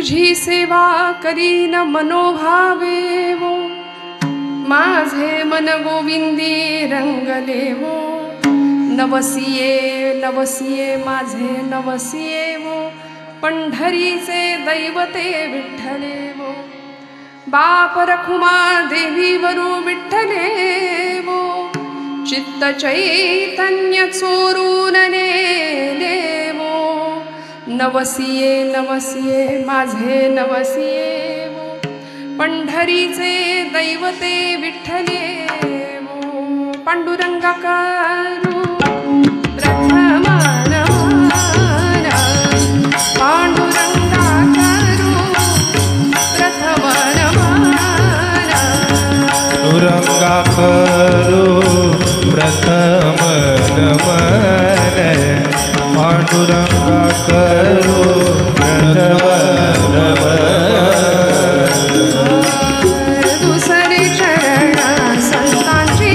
तुझी सेवा करीन मनोभावे वो, माझे मन गोविंदी रंगले वो, नवसिये नवसिये माझे नवसिये वो, पंढरीचे दैवते विठ्ठले वो, बाप रखुमा देवी वरू विठ्ठले वो, चित्त चैतन्य चोरून नेले वो, नवसिये नवसिये माझे नवसिये वो, पंढरीचे दैवते विठ्ठले वो, पांडुरंगा करू प्रथमा नमन, पांडुरंगा करू प्रथमा नमन, पांडुरंगा करू प्रथम नमन, पांडुरंगा करू प्रथम नमन, दुसरे चरण संतांची,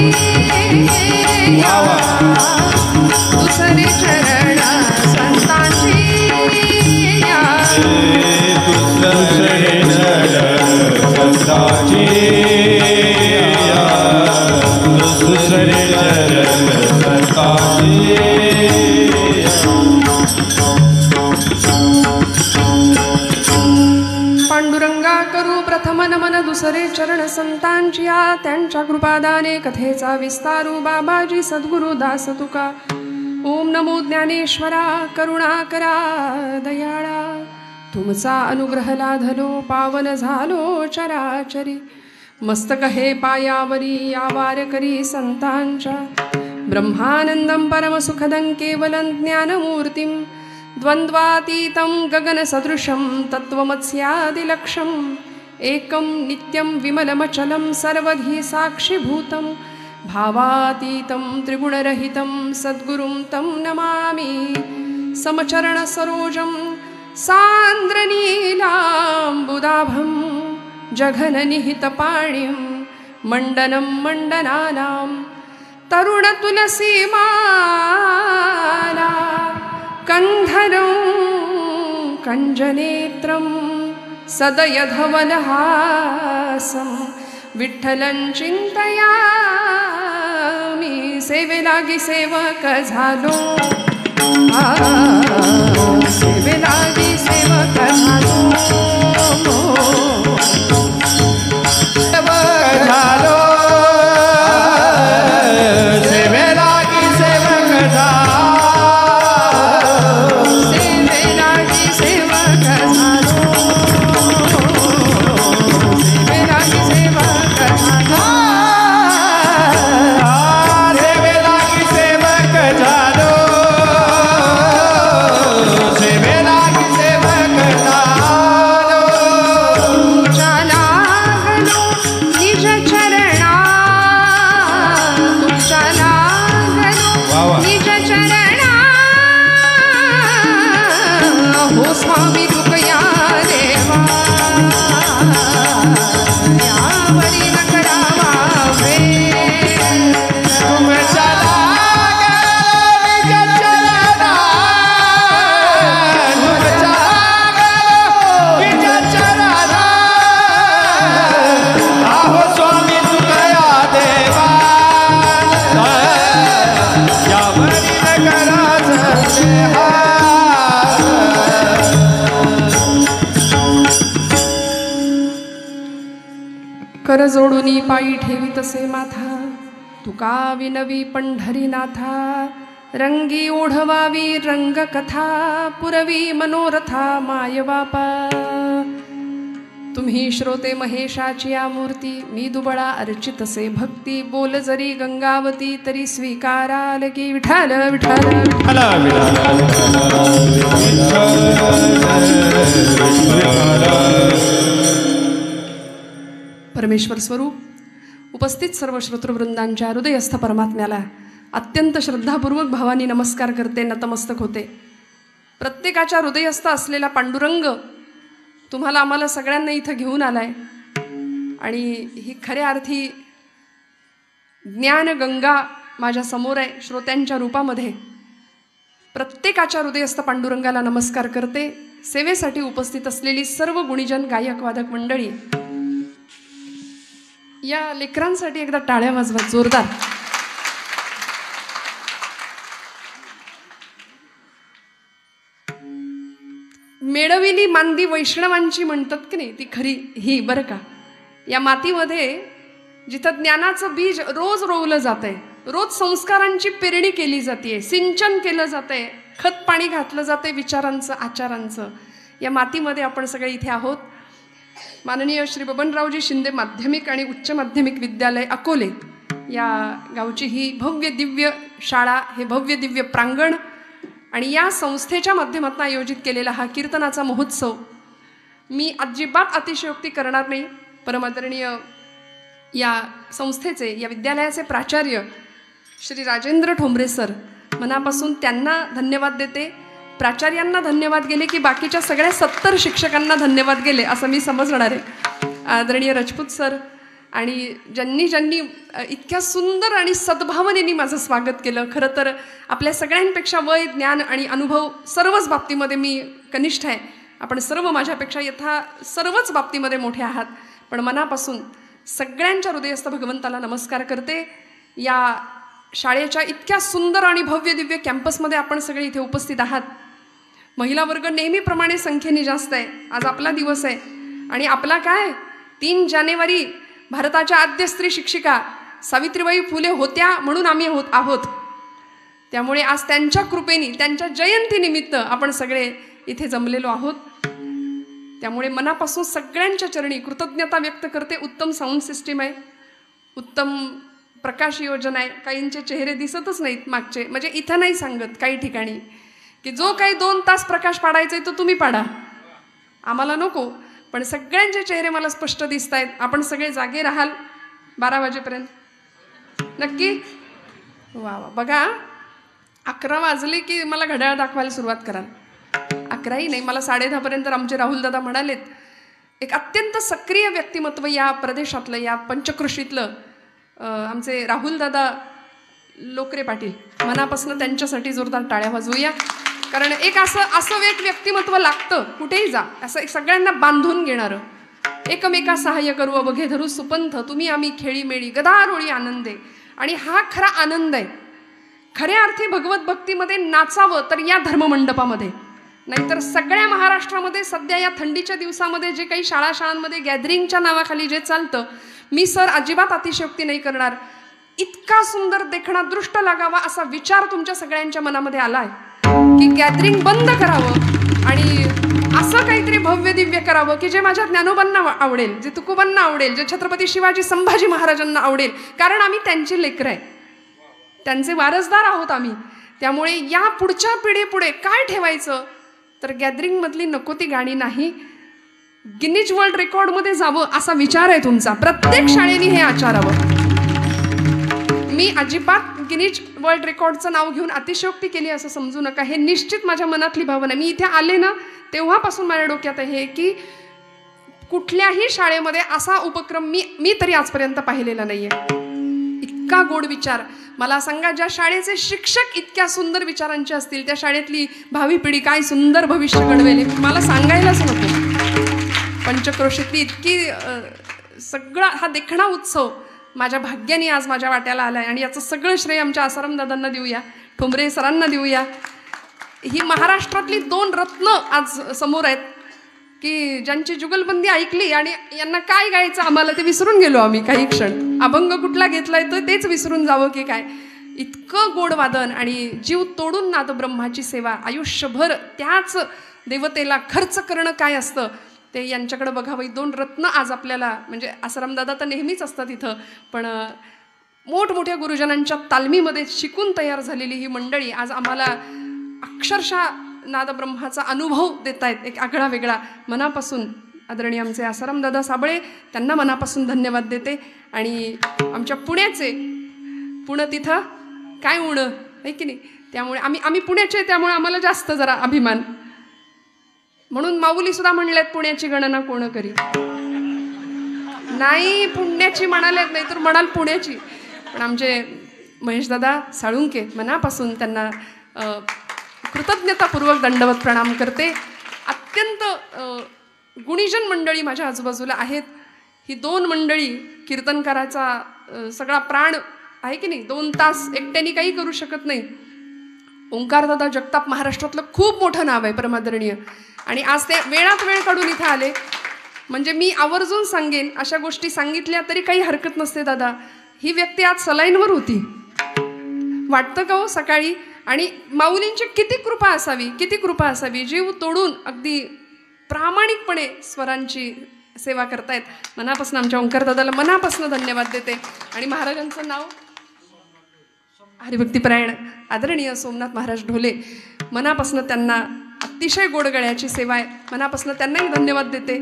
दुसरे चरण संतांची, दुसरे चरण संतांची, दुसरे चरण संतांची, पांडुरंगा करू प्रथम नमन दुसरे चरण संतांची, त्यांच्या कृपादाने कथेचा विस्तारू बाबाजी सद्गुरु दास तुका. ओम नमो ज्ञानेश्वरा करुणा करा दयाळा, तुमचा अनुग्रह लाधलो पावन झालो चराचरी, मस्तक हे पायावरी यावार करी संतांच्या, ब्रह्मानंदं परमसुखदं केवलं ज्ञानमूर्तिं, द्वंद्वातीतं गगनसदृशं तत्त्वमस्यादिलक्ष्यं, एकं नित्यं विमलमचलं सर्वधी साक्षिभूतं, भावातीतं त्रिगुणरहितं सद्गुरुं तं नमामि, समचरणसरोजं सान्द्रनीलाम्बुदाभं, जघननिहितपाणिं मण्डनं मण्डनानां, तरुणतुलसीमाला कन्धरं कञ्जनेत्रं, सदयधवनहासं विठ्ठलं चिंतयामि, सेवे लागी सेवक झालो, सेवे लागी सेवक झालो, झालो सेवे लागी सेवक झालो, सेवे लागी सेवक झालो, सेवे लागी सेवक झालो, सेवे लागी सेवक झालो, सेवे लागी सेवक झालो, तुझ्या लागलो निज चरणा, तुझ्या लागलो निज चरणा, हो स्वामी तुकया देवा, यावरी न करावा वेळ, तुमच्या लागलो निज चरणा, तुमच्या लागलो निज चरणा, आहो स्वामी तुकया देवा, यावरी न करावा वेळ. कर जोडुनी पायी ठेवी तसे माथा, तुका विनवी पंढरीनाथा, रंगी ओढवावी रंग कथा, पुरवी मनोरथा माय बापा. तुम्ही श्रोते महेशाची या मूर्ती, मी दुबळा अर्चितसे भक्ती, बोल जरी गंगावती तरी स्वीकारा लगी, विठाल विठाल परमेश्वर स्वरूप उपस्थित सर्व श्रोतृवृंदांच्या हृदयस्थ परमात्म्याला अत्यंत श्रद्धापूर्वक भावानी नमस्कार करते, नतमस्तक होते. प्रत्येकाच्या हृदयस्थ असलेला पांडुरंग तुम्हाला आम्हाला सगळ्यांना इथं घेऊन आलाय आणि ही खऱ्या अर्थी ज्ञानगंगा माझ्या समोर आहे श्रोत्यांच्या रूपामध्ये. प्रत्येकाच्या हृदयस्थ पांडुरंगाला नमस्कार करते. सेवेसाठी उपस्थित असलेली सर्व गुणीजन गायक वादक मंडळी, या लेकरांसाठी एकदा टाळ्या वाजवा जोरदार. मेळविली मांदी वैष्णवांची म्हणतात की नाही, ती खरी ही बरं का. या मातीमध्ये जिथं ज्ञानाचं बीज रोज रोवलं जातंय, रोज संस्कारांची पेरणी केली जाते, सिंचन केलं जातंय, खत पाणी घातलं जातंय विचारांचं आचारांचं. या मातीमध्ये आपण सगळे इथे आहोत. माननीय श्री बबनरावजी शिंदे माध्यमिक आणि उच्च माध्यमिक विद्यालय अकोले या गावची ही भव्य दिव्य शाळा, हे भव्य दिव्य प्रांगण आणि या संस्थेच्या माध्यमातून आयोजित केलेला हा कीर्तनाचा महोत्सव. मी अजिबात अतिशयोक्ती करणार नाही. परमादरणीय या संस्थेचे, या विद्यालयाचे प्राचार्य श्री राजेंद्र ठोंबरे सर, मनापासून त्यांना धन्यवाद देते. प्राचार्यांना धन्यवाद गेले की बाकीच्या सगळ्या 70 शिक्षकांना धन्यवाद गेले असं मी समजणार आहे. आदरणीय राजपूत सर आणि ज्यांनी इतक्या सुंदर आणि सद्भावनेने माझं स्वागत केलं. खरं तर आपल्या सगळ्यांपेक्षा वय, ज्ञान आणि अनुभव सर्वच बाबतीमध्ये मी कनिष्ठ आहे. आपण सर्व माझ्यापेक्षा सर्वच बाबतीमध्ये मोठे आहात. पण मनापासून सगळ्यांच्या हृदयस्थ भगवंताला नमस्कार करते. या शाळेच्या इतक्या सुंदर आणि भव्य दिव्य कॅम्पसमध्ये आपण सगळे इथे उपस्थित आहात. महिला वर्ग नेहमीप्रमाणे संख्येने जास्त आहे. आज आपला दिवस आहे आणि आपला काय 3 जानेवारी भारताच्या आद्य स्त्री शिक्षिका सावित्रीबाई फुले होत्या म्हणून आम्ही आहोत. त्यामुळे आज त्यांच्या कृपेने, त्यांच्या जयंतीनिमित्त आपण सगळे इथे जमलेलो आहोत. त्यामुळे मनापासून सगळ्यांच्या चरणी कृतज्ञता व्यक्त करते. उत्तम साऊंड सिस्टीम आहे, उत्तम प्रकाश योजना आहे. काहींचे चेहरे दिसतच नाहीत मागचे, म्हणजे इथं नाही सांगत काही ठिकाणी की जो काही 2 तास प्रकाश पाडायचा आहे तो तुम्ही पाडा, आम्हाला नको. पण सगळ्यांचे चेहरे मला स्पष्ट दिसत आहेत. आपण सगळे जागे राहाल 12 वाजेपर्यंत नक्की? वा वा. बघा 11 वाजले की मला घड्याळ दाखवायला सुरुवात कराल. 11ही नाही, मला 10:30 पर्यंत आमचे राहुल दादा म्हणालेत. एक अत्यंत सक्रिय व्यक्तिमत्व या प्रदेशातलं, या पंचकृषीतलं आमचे राहुल दादा लोकरे पाटील, मनापासून त्यांच्यासाठी जोरदार टाळ्या वाजवूया. कारण एक असं व्यक्तिमत्व लागतं कुठेही जा, असं सगळ्यांना बांधून घेणारं. एकमेका सहाय्य करू अवघे धरू सुपंथ, तुम्ही आम्ही खेळीमेळी गदारोळी आनंदे. आणि हा खरा आनंद आहे. खऱ्या अर्थी भगवत भक्तीमध्ये नाचावं तर या धर्ममंडपामध्ये, नाहीतर सगळ्या महाराष्ट्रामध्ये सध्या या थंडीच्या दिवसामध्ये जे काही शाळांमध्ये गॅदरिंगच्या नावाखाली जे चालतं, मी सर अजिबात अतिशयोक्ती नाही करणार. इतका सुंदर देखणा दृष्ट लागावा असा विचार तुमच्या सगळ्यांच्या मनामध्ये आलाय की गॅदरिंग बंद करावं आणि असं काहीतरी भव्य दिव्य करावं की जे माझ्या ज्ञानोबांना आवडेल, जे तुकोबांना आवडेल, जे छत्रपती शिवाजी संभाजी महाराजांना आवडेल. कारण आम्ही त्यांची लेकरं आहे, त्यांचे वारसदार आहोत आम्ही. त्यामुळे या पुढच्या पिढीपुढे काय ठेवायचं तर गॅदरिंगमधली नको ती गाणी नाही, गिनीज वर्ल्ड रेकॉर्डमध्ये जावं असा विचार आहे तुमचा. प्रत्येक शाळेने हे आचारावं. मी अजिबात गिनीज वर्ल्ड रेकॉर्डचं नाव घेऊन अतिशयोक्ती केली असं समजू नका. हे निश्चित माझ्या मनातली भावना आहे. मी इथे आले ना तेव्हापासून माझ्या डोक्यात आहे की कुठल्याही शाळेमध्ये असा उपक्रम मी तरी आजपर्यंत पाहिलेला नाहीये. इतका गोड विचार. मला सांगा, ज्या शाळेचे शिक्षक इतक्या सुंदर विचारांचे असतील त्या शाळेतली भावी पिढी काय सुंदर भविष्य घडवेल मला सांगायलाच नको. पंचक्रोशीतली इतकी सगळा हा देखणा उत्सव माझ्या भाग्याने आज माझ्या वाट्याला आला आहे आणि याचं सगळं श्रेय आमच्या आसाराम दादांना देऊया, ठोंबरे सरांना देऊया. ही महाराष्ट्रातली 2 रत्न आज समोर आहेत की ज्यांची जुगलबंदी ऐकली आणि यांना काय गायचं आम्हाला ते विसरून गेलो आम्ही काही क्षण. अभंग कुठला घेतलाय तर तेच विसरून जावं की काय. इतकं गोड वादन आणि जीव तोडून नाद ब्रह्माची सेवा, आयुष्यभर त्याच देवतेला खर्च करणं काय असतं ते यांच्याकडे बघावं. 2 रत्न आज आपल्याला, म्हणजे आसारामदादा तर नेहमीच असतात इथं, पण मोठमोठ्या गुरुजनांच्या तालमीमध्ये शिकून तयार झालेली ही मंडळी आज आम्हाला अक्षरशः नादब्रह्माचा अनुभव देत आहेत, एक आगळा वेगळा. मनापासून आदरणीय आमचे आसारामदादा साबळे, त्यांना मनापासून धन्यवाद देते. आणि आमच्या पुणं तिथं काय उणं आहे की नाही, त्यामुळे आम्ही पुण्याचे, त्यामुळे आम्हाला जास्त जरा अभिमान. म्हणून माऊली सुद्धा म्हणल्यात पुण्याची गणना कोण करी. नाही पुण्याची म्हणाल्यात, नाही तर म्हणाल पुण्याची. पण आमचे महेशदादा साळुंके, मनापासून त्यांना कृतज्ञतापूर्वक दंडवत प्रणाम करते. अत्यंत गुणीजन मंडळी माझ्या आजूबाजूला आहेत. ही 2 मंडळी कीर्तनकाराचा सगळा प्राण आहे की नाही. 2 तास एकट्याने काही करू शकत नाही. ओंकारदादा जगताप महाराष्ट्रातलं खूप मोठं नाव आहे, परमादरणीय. आणि आज ते वेळात वेळ काढून इथं आले. म्हणजे मी आवर्जून सांगेन, अशा गोष्टी सांगितल्या तरी काही हरकत नसते. दादा, ही व्यक्ती आज सलाईनवर होती, वाटतं का हो सकाळी. आणि माऊलींची किती कृपा असावी, किती कृपा असावी. जीव तोडून अगदी प्रामाणिकपणे स्वरांची सेवा करतायत. मनापासून आमच्या ओंकारदादाला मनापासून धन्यवाद देते. आणि महाराजांचं नाव हरिभक्तीपरायण आदरणीय सोमनाथ महाराज ढोले, मनापासून त्यांना अतिशय गोड गळ्याची सेवा आहे. मनापासून त्यांनाही धन्यवाद देते.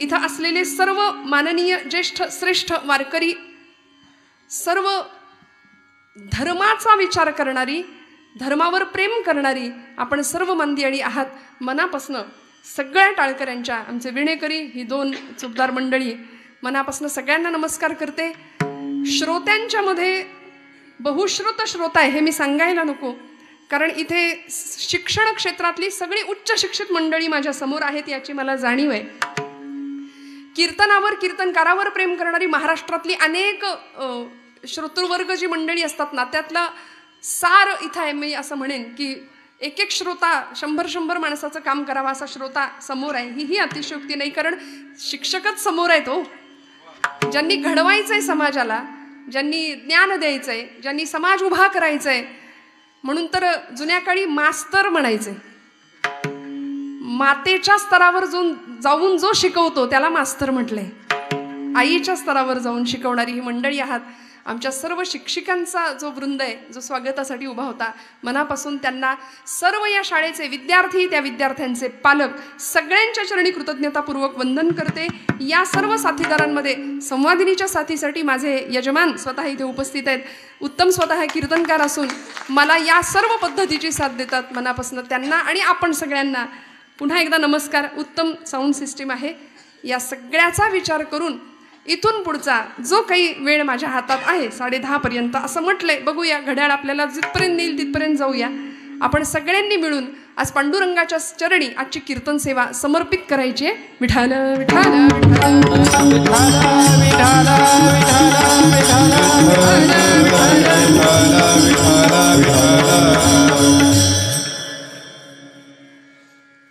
इथं असलेले सर्व माननीय ज्येष्ठ श्रेष्ठ वारकरी, सर्व धर्माचा विचार करणारी, धर्मावर प्रेम करणारी आपण सर्व मंदिराणी आहात. मनापासून सगळ्या टाळकऱ्यांच्या, आमचे विणेकरी, ही 2 चुपदार मंडळी, मनापासून सगळ्यांना नमस्कार करते. श्रोत्यांच्या मध्ये बहुश्रुत श्रोता आहे हे मी सांगायला नको, कारण इथे शिक्षण क्षेत्रातली सगळी उच्च शिक्षित मंडळी माझ्या समोर आहेत याची मला जाणीव आहे. कीर्तनावर, कीर्तनकारावर प्रेम करणारी महाराष्ट्रातली अनेक श्रोतृवर्ग जी मंडळी असतात ना, त्यातला सार इथं आहे. मी असं म्हणेन की एक एक श्रोता 100 माणसाचं काम करावं असा श्रोता समोर आहे. ही अतिशयोक्ती नाही, कारण शिक्षकच समोर आहेत हो. ज्यांनी घडवायचंय समाजाला, ज्यांनी ज्ञान द्यायचंय, ज्यांनी समाज उभा करायचंय, म्हणून तर जुन्या काळी मास्तर म्हणायचे. मातेच्या स्तरावर जाऊन जो शिकवतो त्याला मास्तर म्हटलंय. आईच्या स्तरावर जाऊन शिकवणारी ही मंडळी आहात. आमच्या सर्व शिक्षिकांचा जो वृंद आहे, जो स्वागतासाठी उभा होता, मनापासून त्यांना, सर्व या शाळेचे विद्यार्थी, त्या विद्यार्थ्यांचे पालक, सगळ्यांच्या चरणी कृतज्ञतापूर्वक वंदन करते. या सर्व साथीदारांमध्ये संवादिनीच्या साथीसाठी माझे यजमान स्वतः इथे उपस्थित आहेत. उत्तम स्वतः कीर्तनकार असून मला या सर्व पद्धतीची साथ देतात. मनापासून त्यांना आणि आपण सगळ्यांना पुन्हा एकदा नमस्कार. उत्तम साऊंड सिस्टीम आहे. या सगळ्याचा विचार करून इथून पुढचा जो काही वेळ माझ्या हातात आहे, 10:30 पर्यंत असं म्हटलंय, बघूया घड्याळ आपल्याला जिथपर्यंत नेईल तिथपर्यंत जाऊया. आपण सगळ्यांनी मिळून आज पांडुरंगाच्या चरणी आजची कीर्तन सेवा समर्पित करायची आहे. विठाल विठाल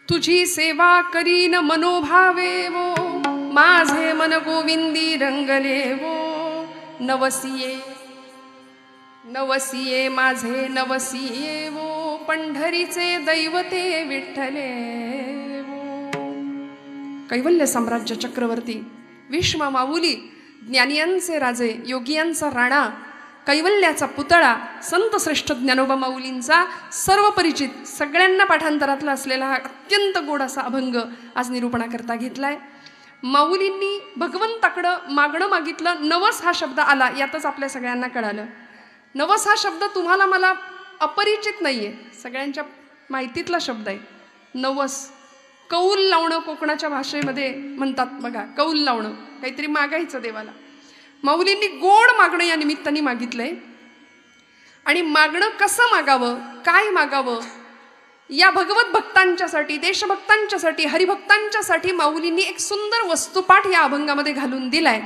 तुझी सेवा करीन मनोभावे वो, माझे मन गोविंदी रंगले वो. नवसिये नवसिये माझे नवसिये वो, पंढरीचे दैवते विठ्ठले वो. कैवल्य साम्राज्य चक्रवर्ती, विश्व माऊली, ज्ञानियांचे राजे, योगियांचा राणा, कैवल्याचा पुतळा, संत श्रेष्ठ ज्ञानोबा माऊलींचा सर्व परिचित, सगळ्यांना पाठांतरातला असलेला हा अत्यंत गोड असा अभंग आज निरूपणाकरता घेतलाय. माऊलींनी भगवंताकडं मागणं मागितलं. नवस हा शब्द आला, यातच आपल्या सगळ्यांना कळालं. नवस हा शब्द तुम्हाला मला अपरिचित नाहीये, सगळ्यांच्या माहितीतला शब्द आहे. नवस, कौल लावणं कोकणाच्या भाषेमध्ये म्हणतात बघा. कौल लावणं, काहीतरी मागायचं देवाला. माऊलींनी गोड मागणं या निमित्ताने मागितलंय. आणि मागणं कसं मागावं, काय मागावं, या भगवत भक्तांच्यासाठी, देशभक्तांच्यासाठी, हरिभक्तांच्यासाठी माऊलींनी एक सुंदर वस्तुपाठ या अभंगामध्ये घालून दिलाय.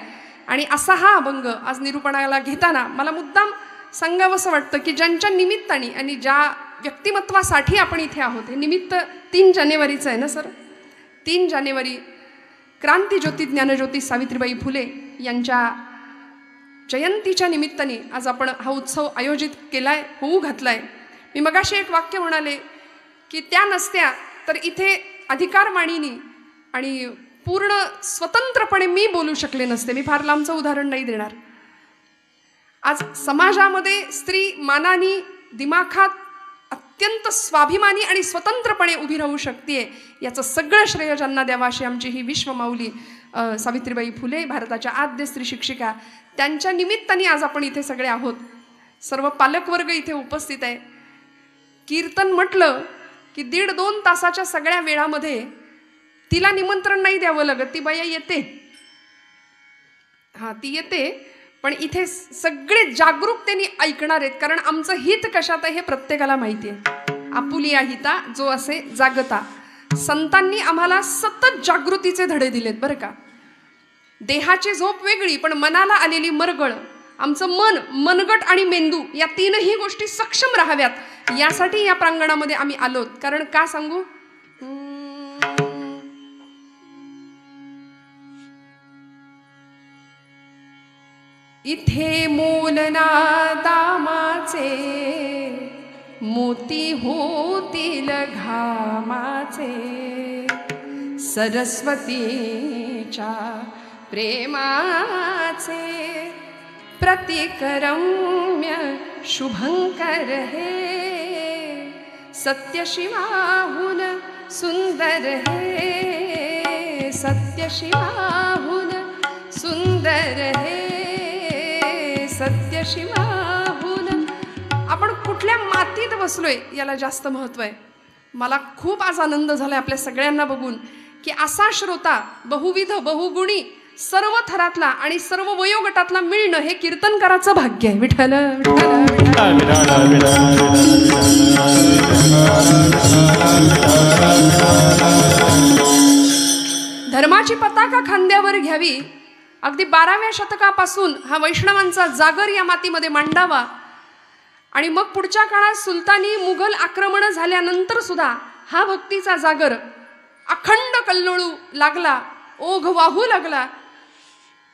आणि असा हा अभंग आज निरूपणाला घेताना मला मुद्दाम सांगावंसं वाटतं की ज्यांच्या निमित्ताने आणि ज्या व्यक्तिमत्वासाठी आपण इथे आहोत, हे निमित्त 3 जानेवारीचं आहे ना सर. 3 जानेवारी क्रांतीज्योती ज्ञानज्योती सावित्रीबाई फुले यांच्या जयंतीच्या निमित्ताने आज आपण हा उत्सव आयोजित केलाय, होऊ घातलाय. मी मगाशी एक वाक्य म्हणाले की त्या नसत्या तर इथे अधिकारवाणीनी आणि पूर्ण स्वतंत्रपणे मी बोलू शकले नसते. मी फार लांबचं उदाहरण नाही देणार. आज समाजामध्ये स्त्री मानानी, दिमाखात अत्यंत स्वाभिमानी आणि स्वतंत्रपणे उभी राहू शकते, याचं सगळं श्रेय ज्यांना द्यावं अशी आमची ही विश्वमाऊली सावित्रीबाई फुले, भारताच्या आद्य स्त्री शिक्षिका, त्यांच्या निमित्ताने आज आपण इथे सगळे आहोत. सर्व पालकवर्ग इथे उपस्थित आहे. कीर्तन म्हटलं की 1.5-2 तासाच्या सगळ्या वेळामध्ये तिला निमंत्रण नाही द्यावं लागत, ती बाया येते. हां, ती येते, पण इथे सगळे जागरूकतेने ऐकणार आहेत, कारण आमचं हित कशात आहे हे प्रत्येकाला माहिती आहे. आपुलिया हिता जो असे जागता. संतांनी आम्हाला सतत जागृतीचे धडे दिलेत बरं का. देहाची झोप वेगळी, पण मनाला आलेली मरगळ, आमचं मन, मनगट आणि मेंदू या तीनही गोष्टी सक्षम राहाव्यात यासाठी या प्रांगणामध्ये आम्ही आलोत. कारण का सांगू, इथे मोलना दामाचे मोती होतील घामाचे, सरस्वतीच्या प्रेमाचे प्रतिकरम्य शुभंकर हे, सत्यशिवाहून सुंदर हे, सत्यशिवाहून सुंदर हे, सत्यशिवाहून. आपण कुठल्या मातीत बसलोय याला जास्त महत्त्व आहे. मला खूप आज आनंद झालाय आपल्या सगळ्यांना बघून की असा श्रोता बहुविध बहुगुणी सर्व थरातला आणि सर्व वयोगटातला मिळणं हे कीर्तनकाराचं भाग्य आहे. विठ्ठल धर्माची पताका खांद्यावर घ्यावी. अगदी 12व्या शतकापासून हा वैष्णवांचा जागर या मातीमध्ये मांडावा आणि मग पुढच्या काळात सुलतानी मुघल आक्रमण झाल्यानंतर सुद्धा हा भक्तीचा जागर अखंड कल्लोळू लागला, ओघ वाहू लागला.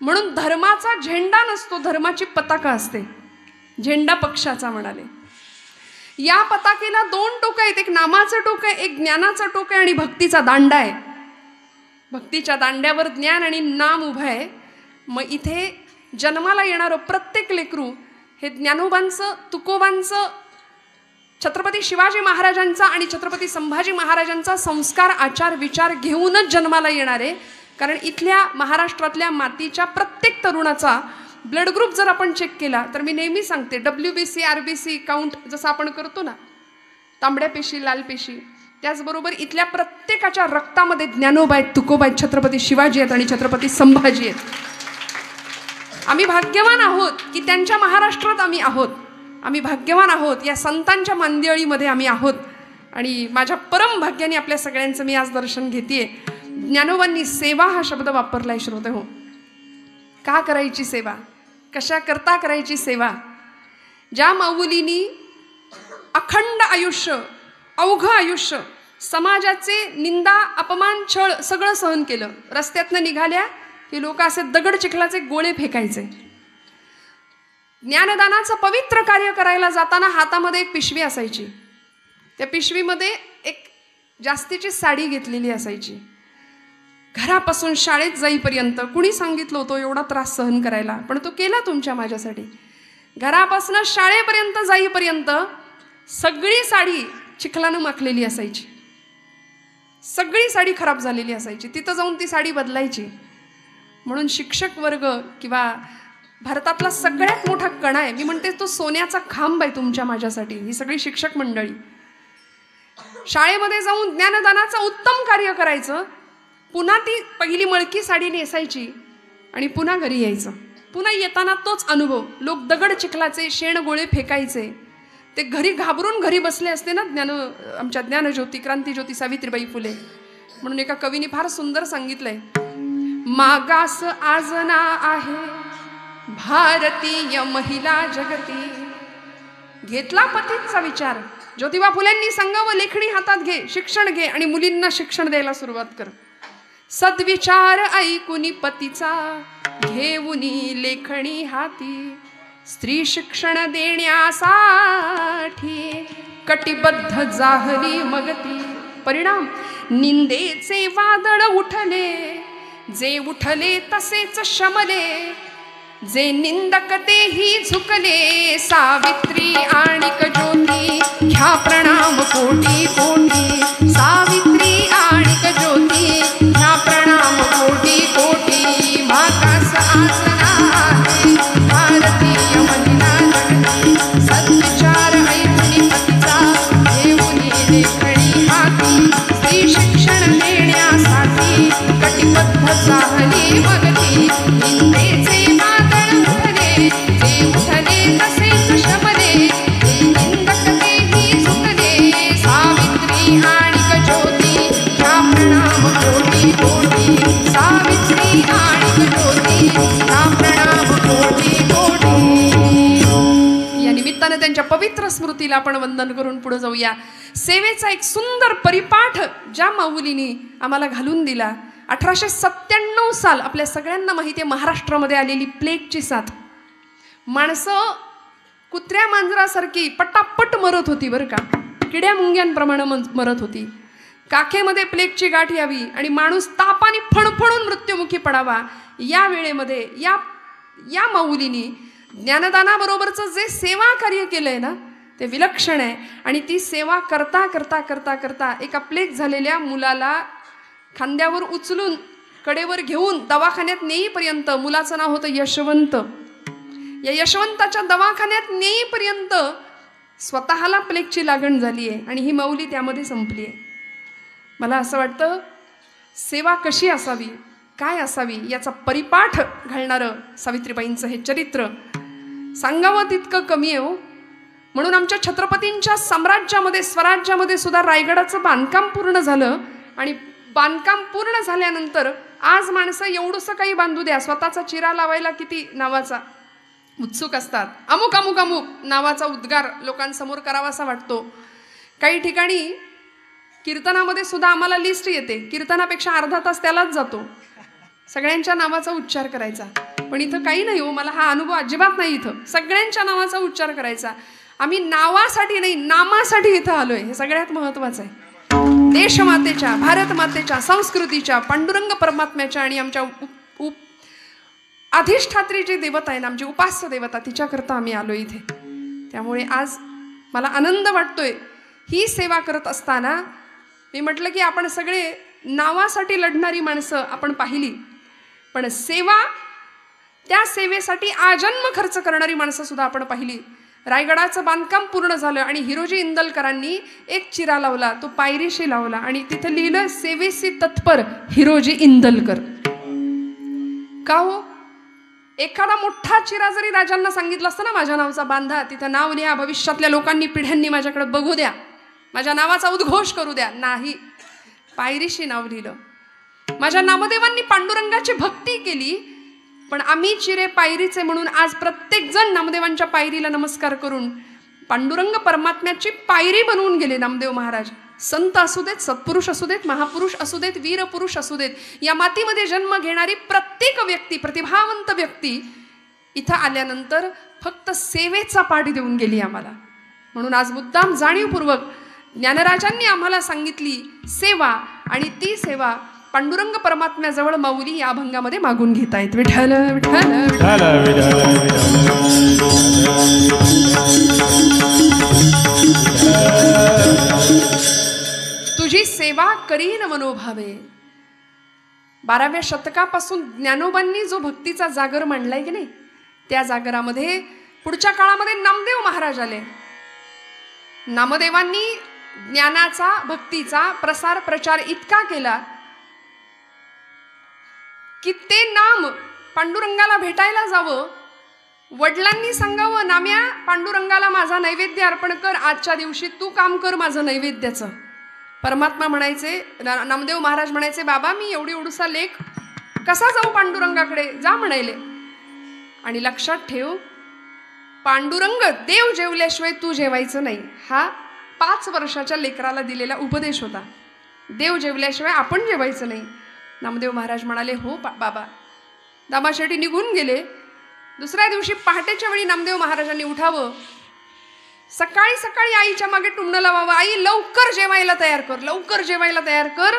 म्हणून धर्माचा झेंडा नसतो, धर्माची पताका असते. झेंडा पक्षाचा म्हणाले. या पताकेला 2 टोक आहेत, एक नामाचं टोक आहे, एक ज्ञानाचं टोक आहे आणि भक्तीचा दांडा आहे. भक्तीच्या दांड्यावर ज्ञान आणि नाम उभं आहे. मग इथे जन्माला येणारं प्रत्येक लेकरू हे ज्ञानोबांचं, तुकोबांचं, छत्रपती शिवाजी महाराजांचा आणि छत्रपती संभाजी महाराजांचा संस्कार, आचार, विचार घेऊनच जन्माला येणार आहे. कारण इथल्या महाराष्ट्रातल्या मातीच्या प्रत्येक तरुणाचा ब्लड ग्रुप जर आपण चेक केला तर मी नेहमी सांगते, WBC RBC काउंट जसं आपण करतो ना, तांबड्या पेशी, लाल पेशी, त्याचबरोबर इथल्या प्रत्येकाच्या रक्तामध्ये ज्ञानोबा आहेत, तुकोबा आहेत, छत्रपती शिवाजी आहेत आणि छत्रपती संभाजी आहेत. आम्ही भाग्यवान आहोत की त्यांच्या महाराष्ट्रात आम्ही आहोत. आम्ही भाग्यवान आहोत या संतांच्या मांदियाळीमध्ये आम्ही आहोत. आणि माझ्या परम भाग्याने आपल्या सगळ्यांचं मी आज दर्शन घेतेय. ज्ञानोबांनी सेवा हा शब्द वापरलाय श्रोते हो. का करायची सेवा, कशा करता करायची सेवा. ज्या माऊलीनी अखंड आयुष्य, अवघ आयुष्य समाजाचे निंदा, अपमान, छळ सगळं सहन केलं. रस्त्यातनं निघाल्या की लोक असे दगड चिखलाचे गोळे फेकायचे. ज्ञानदानाचं पवित्र कार्य करायला जाताना हातामध्ये एक पिशवी असायची. त्या पिशवीमध्ये एक जास्तीची साडी घेतलेली असायची. घरापासून शाळेत जाईपर्यंत कुणी सांगितलं होतं एवढा त्रास सहन करायला, पण तो केला तुमच्या माझ्यासाठी. घरापासून शाळेपर्यंत जाईपर्यंत सगळी साडी चिखलानं माखलेली असायची. सगळी साडी खराब झालेली असायची. तिथं जाऊन ती साडी बदलायची. म्हणून शिक्षक वर्ग किंवा भारतातला सगळ्यात मोठा कणा आहे, मी म्हणते तो सोन्याचा खांब आहे तुमच्या माझ्यासाठी, ही सगळी शिक्षक मंडळी. शाळेमध्ये जाऊन ज्ञानदानाचं उत्तम कार्य करायचं, पुन्हा ती पहिली मळकी साडी नेसायची आणि पुन्हा घरी यायचं. पुन्हा येताना तोच अनुभव. लोक दगड चिखलाचे, शेण गोळे फेकायचे. ते घरी घाबरून घरी बसले असते ना. आमच्या ज्ञानज्योती, क्रांतीज्योती सावित्रीबाई फुले म्हणून एका कवीने फार सुंदर सांगितलंय, मागास आजना आहे भारतीय महिला जगती. घेतला पतीचा विचार. ज्योतिबा फुलेंनी सांगावं, लेखणी हातात घे, शिक्षण घे आणि मुलींना शिक्षण द्यायला सुरुवात कर. सद्विचार ऐकुनी पतीचा घेऊनी लेखणी हाती. स्त्री शिक्षण देण्यासाठी कटिबद्ध जाहली मगती. परिणाम निंदेचे वादळ उठले, जे उठले तसेच शमले. जे निंदक तेही झुकले, सावित्री आणिक ज्योती घ्या प्रणाम कोटी कोटी. सावित्री आणिक ज्योती घ्या प्रणाम कोटी कोटी. मागास आसना आहे भारतीय महिला जगती. सद्विचार ऐकुनी पतीचा घेऊनी लेखणी हाती. स्त्री शिक्षण देण्यासाठी कटिबद्ध जाहली मगती. निंदेचे वादळ उठले, जे उठले तसेच शमले. जे निंदक तेही झुकले, सावित्री आणिक ज्योती घ्या सावित्री आणि ज्योती राम प्रणाम कोटी कोटी. या निमित्ताने त्यांच्या पवित्र स्मृतीला आपण वंदन करून पुढे जाऊया. सेवेचा एक सुंदर परिपाठ ज्या माऊलींनी आम्हाला घालून दिला. 1897 साल, आपल्या सगळ्यांना माहिती आहे, महाराष्ट्रामध्ये आलेली प्लेगची साथ. माणसं कुत्र्या मांजरासारखी पटापट मरत होती बरं का, किड्या मुंग्यांप्रमाणे मरत होती. काखेमध्ये प्लेगची गाठ यावी आणि माणूस तापाने फणफणून मृत्युमुखी पडावा. या वेळेमध्ये या माऊलींनी ज्ञानदानाबरोबरचं जे सेवा कार्य केलंय ना, ते विलक्षण आहे. आणि ती सेवा करता करता करता करता एका प्लेग झालेल्या मुलाला खांद्यावर उचलून कडेवर घेऊन दवाखान्यात नेईपर्यंत, मुलाचं नाव होतं यशवंत, या यशवंताच्या दवाखान्यात नेईपर्यंत स्वतःला प्लेगची लागण झाली आहे आणि ही माऊली त्यामध्ये संपली आहे. मला असं वाटतं सेवा कशी असावी, काय असावी, याचा परिपाठ घालणारं सावित्रीबाईंचं हे चरित्र सांगावं तितकं कमी आहे हो. म्हणून आमच्या छत्रपतींच्या साम्राज्यामध्ये, स्वराज्यामध्ये सुद्धा रायगडाचं बांधकाम पूर्ण झालं. आणि बांधकाम पूर्ण झाल्यानंतर आज माणसं एवढंसं काही बांधू द्या, स्वतःचा चिरा लावायला किती नावाचा उत्सुक असतात. अमुक अमुक अमुक नावाचा उद्गार लोकांसमोर करावासा वाटतो. काही ठिकाणी कीर्तनामध्ये सुद्धा आम्हाला लिस्ट येते, कीर्तनापेक्षा अर्धा तास त्यालाच जातो सगळ्यांच्या नावाचा उच्चार करायचा. पण इथं काही नाही हो, मला हा अनुभव अजिबात नाही. इथं सगळ्यांच्या नावाचा उच्चार करायचा. आम्ही नावासाठी नाही, नामासाठी इथं आलोय, हे सगळ्यात महत्वाचं आहे. देशमातेच्या, भारत मातेच्या, संस्कृतीच्या, पांडुरंग परमात्म्याच्या आणि आमच्या अधिष्ठात्री जी देवता आहे ना, आमची उपास्य देवता, तिच्याकरता आम्ही आलो इथे. त्यामुळे आज मला आनंद वाटतोय. ही सेवा करत असताना मी म्हटलं की आपण सगळे नावासाठी लढणारी माणसं आपण पाहिली, पण सेवा, त्या सेवेसाठी आजन्म खर्च करणारी माणसं सुद्धा आपण पाहिली. रायगडाचं बांधकाम पूर्ण झालं आणि हिरोजी इंदलकरांनी एक चिरा लावला, तो पायरीशी लावला आणि तिथं लिहिलं सेवेसी तत्पर हिरोजी इंदलकर. का हो? एखादा मोठा चिरा जरी राजांना सांगितलं असतं ना, माझ्या नावाचा बांधा, तिथं नाव लिहा, भविष्यातल्या लोकांनी, पिढ्यांनी माझ्याकडे बघू द्या, माझ्या नावाचा उद्घोष करू द्या, नाही, पायरीशी नाव लिहिलं. माझ्या नामदेवांनी पांडुरंगाची भक्ती केली, पण आम्ही चिरे पायरीचे म्हणून आज प्रत्येक जण नामदेवांच्या पायरीला नमस्कार करून पांडुरंग परमात्म्याची पायरी बनवून गेले नामदेव महाराज. संत असू देत, सत्पुरुष असू देत, महापुरुष असू देत, वीरपुरुष असू देत, या मातीमध्ये जन्म घेणारी प्रत्येक व्यक्ती, प्रतिभावंत व्यक्ती इथं आल्यानंतर फक्त सेवेचा पाठ देऊन गेली आम्हाला. म्हणून आज मुद्दाम जाणीवपूर्वक ज्ञानराजांनी आम्हाला सांगितली सेवा, आणि ती सेवा पांडुरंग परमात्म्याजवळ माऊली या अभंगामध्ये मागून घेता येत. विठ्ठल विठ्ठल तुझी सेवा करीन मनोभावे. 12व्या शतकापासून ज्ञानोबांनी जो भक्तीचा जागर मांडलाय की नाही, त्या जागरामध्ये पुढच्या काळामध्ये नामदेव महाराज आले. नामदेवांनी ज्ञानाचा, भक्तीचा प्रसार प्रचार इतका केला की ते नाम पांडुरंगाला भेटायला जावं, वडिलांनी सांगावं, नाम्या पांडुरंगाला माझा नैवेद्य अर्पण कर, आजच्या दिवशी तू काम कर माझं नैवेद्याचं. परमात्मा म्हणायचे, नामदेव महाराज म्हणायचे, बाबा मी एवढूसा लेख कसा जाऊ पांडुरंगाकडे, जा म्हणायले. आणि लक्षात ठेव, पांडुरंग देव जेवल्याशिवाय तू जेवायचं नाही, हा 5 वर्षाच्या लेकराला दिलेला उपदेश होता. देव जेवल्याशिवाय आपण जेवायचं नाही. नामदेव महाराज म्हणाले, हो बाबा. दामाशेठी निघून गेले. दुसऱ्या दिवशी पहाटेच्या वेळी नामदेव महाराजांनी उठावं, सकाळी सकाळी आईच्या मागे टुमणं लावावं, आई लवकर जेवायला तयार कर, लवकर जेवायला तयार कर,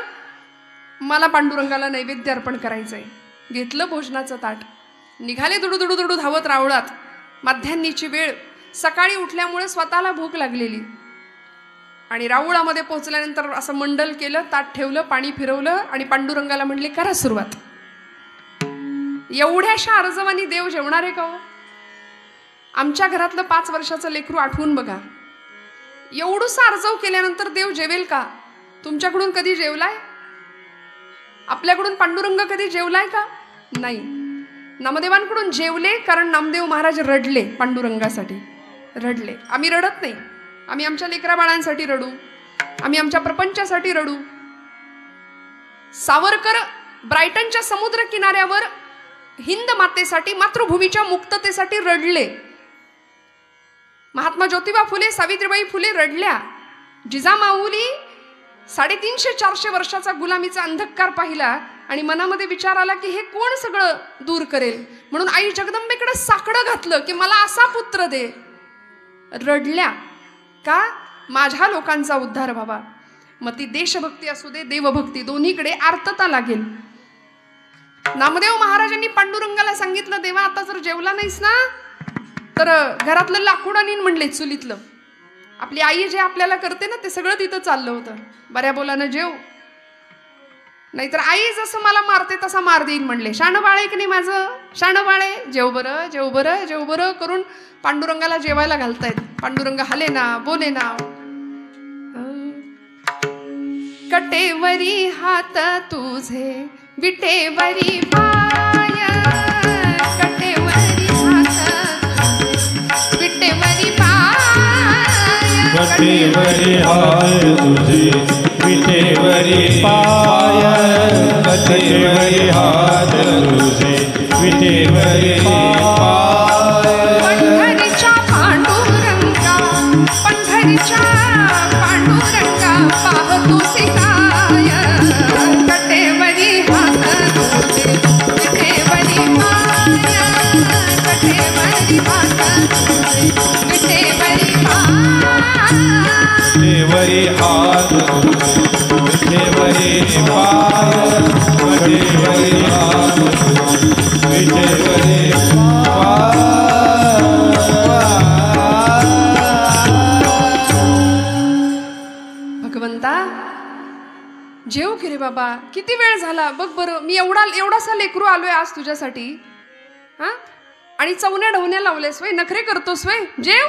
मला पांडुरंगाला नैवेद्य अर्पण करायचंय. घेतलं भोजनाचं ताट, निघाले दुडू धावत रावळात. माध्यान्नीची वेळ, सकाळी उठल्यामुळे स्वतःला भूक लागलेली, आणि राऊळामध्ये पोहोचल्यानंतर असं मंडल केलं, ताट ठेवलं, पाणी फिरवलं आणि पांडुरंगाला म्हणले, करा सुरुवात. एवढ्याशा अर्जवानी देव जेवणार आहे का हो? आमच्या घरातलं 5 वर्षाचं लेकरू आठवून बघा, एवढूसा अर्जव केल्यानंतर देव जेवेल का? तुमच्याकडून कधी जेवलाय? आपल्याकडून पांडुरंग कधी जेवलाय का? नाही. नामदेवांकडून जेवले, कारण नामदेव महाराज रडले, पांडुरंगासाठी रडले. आम्ही रडत नाही, आम्ही आमच्या लेकरा बाळांसाठी रडू, आम्ही आमच्या प्रपंचासाठी रडू. सावरकर ब्रायटनच्या समुद्र किनाऱ्यावर हिंद मातेसाठी, मातृभूमीच्या मुक्ततेसाठी रडले. महात्मा ज्योतिबा फुले, सावित्रीबाई फुले रडल्या. जिजामाऊली 350-400 वर्षाचा गुलामीचा अंधकार पाहिला आणि मनामध्ये विचार आला की हे कोण सगळं दूर करेल, म्हणून आई जगदंबेकडे साकडं घातलं की मला असा पुत्र दे. रडल्या का? माझ्या लोकांचा उद्धार व्हावा. मग ती देशभक्ती असू दे, देवभक्ती, दोन्हीकडे आर्तता लागेल. नामदेव महाराजांनी पांडुरंगाला सांगितलं, देवा आता जर जेवला नाहीस ना तर घरातलं लाकूड आणीन म्हणले, चुलीतलं. आपली आई जे आपल्याला करते ना ते सगळं तिथं चाललं होतं. बऱ्या बोलानं जेव, नाहीतर आई जसं मला मारते तसा मार देईन म्हणले. शाणं बाळे की नाही माझं, शाणं बाळे, जेव बरं, जेव बरं, जेव बरं करून पांडुरंगाला जेवायला घालतायत. पांडुरंग हले ना, बोले ना. कटेवरी हात तुझे, विटेवरी पाय, कटेवरी हात, विटेवरी पाय, कटेवरी हात तुझे, विटेवरी पाय, कटेवरी हात तुझे, विटेवरी पाय. पंढरीच्या पांडुरंगा, पंढरीच्या पांडुरंगा, पाहतोसी काय, कटेवरी हात तुझे, विटेवरी पाय, कटेवरी हात तुझे, विटेवरी पाय. कटेवरी हात तुझे, विटेवरी पाय, कटेवरी हात तुझे, विटेवरी पाय. भगवंता जेव की रे बाबा, किती वेळ झाला बघ बरं. मी एवढासा लेकरू आलोय आज तुझ्यासाठी, हा, आणि चवण्या ढवण्या लावलेस वय, नखरे करतोस वय, जेव.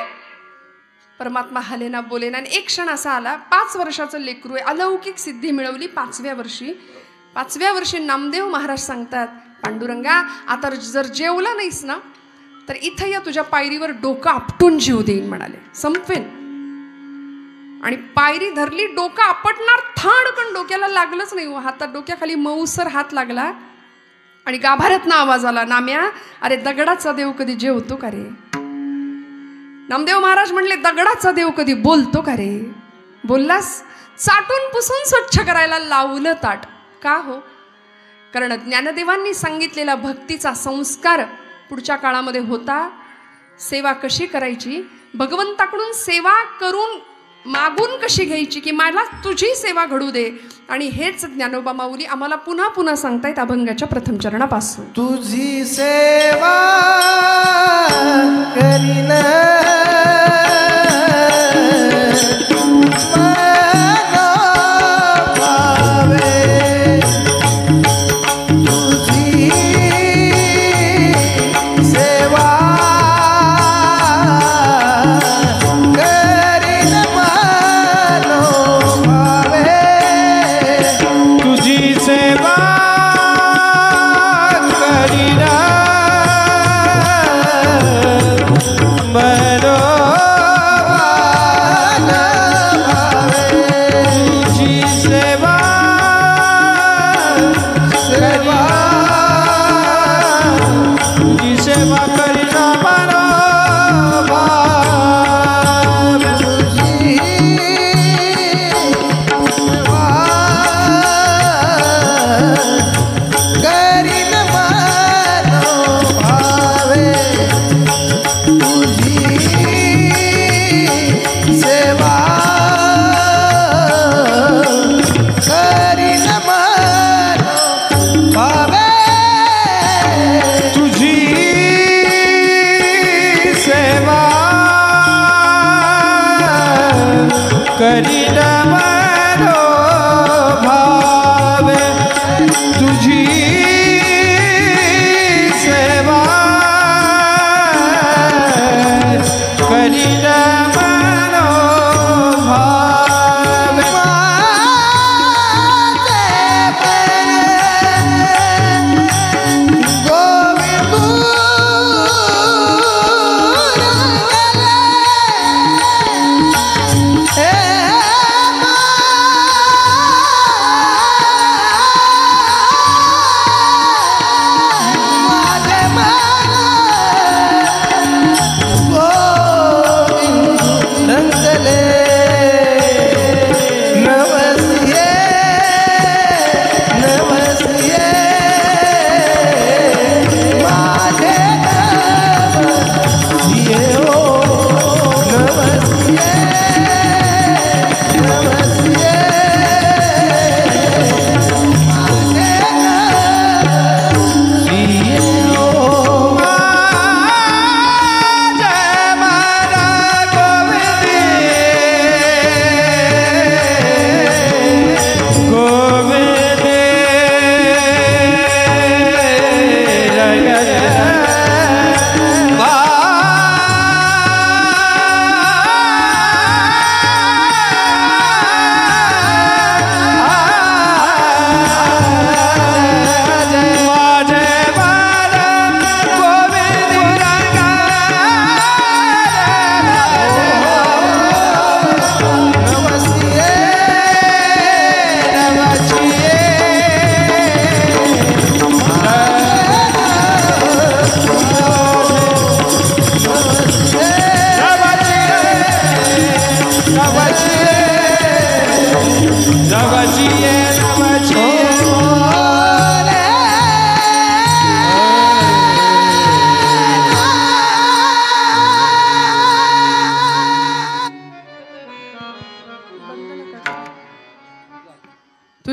परमात्मा हलेना बोलेना. आणि एक क्षण असा आला, 5 वर्षाचं लेकरू आहे, अलौकिक सिद्धी मिळवली 5व्या वर्षी. 5व्या वर्षी नामदेव महाराज सांगतात, पांडुरंगा आता जर जेवला नाहीस ना तर इथं या तुझ्या पायरीवर डोकं आपटून जीव देईन म्हणाले, संपवेन. आणि पायरी धरली, डोकं आपटणार, थाडकन डोक्याला लागलंच नाही. हातात डोक्याखाली मऊसर हात लागला आणि गाभाऱ्यातनं आवाज आला, नाम्या अरे दगडाचा देव कधी जेवतो का रे? नामदेव महाराज म्हणले, दगडाचा देव कधी बोलतो का रे? बोललास? चाटून पुसून स्वच्छ करायला लावलं ताट. का हो? कारण ज्ञानदेवांनी सांगितलेला भक्तीचा संस्कार पुढच्या काळामध्ये होता. सेवा कशी करायची, भगवंताकडून सेवा करून मागून कशी घ्यायची, की मला तुझी सेवा घडू दे. आणि हेच ज्ञानोबा माऊली आम्हाला पुन्हा पुन्हा सांगतायत अभंगाच्या प्रथम चरणापासून. तुझी सेवा करीन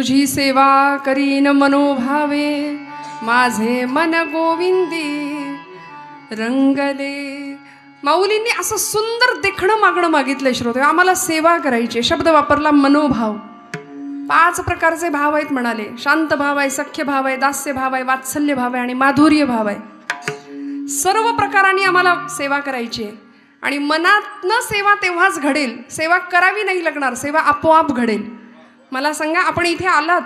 तुझी सेवा करीन मनोभावे, माझे मन गोविंदी रंगले. माऊलींनी असं सुंदर देखणं मागणं मागितलंय श्रोते. आम्हाला सेवा करायची. शब्द वापरला मनोभाव. 5 प्रकारचे भाव आहेत म्हणाले. शांत भाव आहे, सख्य भाव आहे, दास्य भाव आहे, वात्सल्य भाव आहे आणि माधुर्य भाव आहे. सर्व प्रकारांनी आम्हाला सेवा करायची आहे. आणि मनातनं सेवा तेव्हाच घडेल. सेवा करावी नाही लागणार, सेवा आपोआप घडेल. मला सांगा, आपण इथे आलात,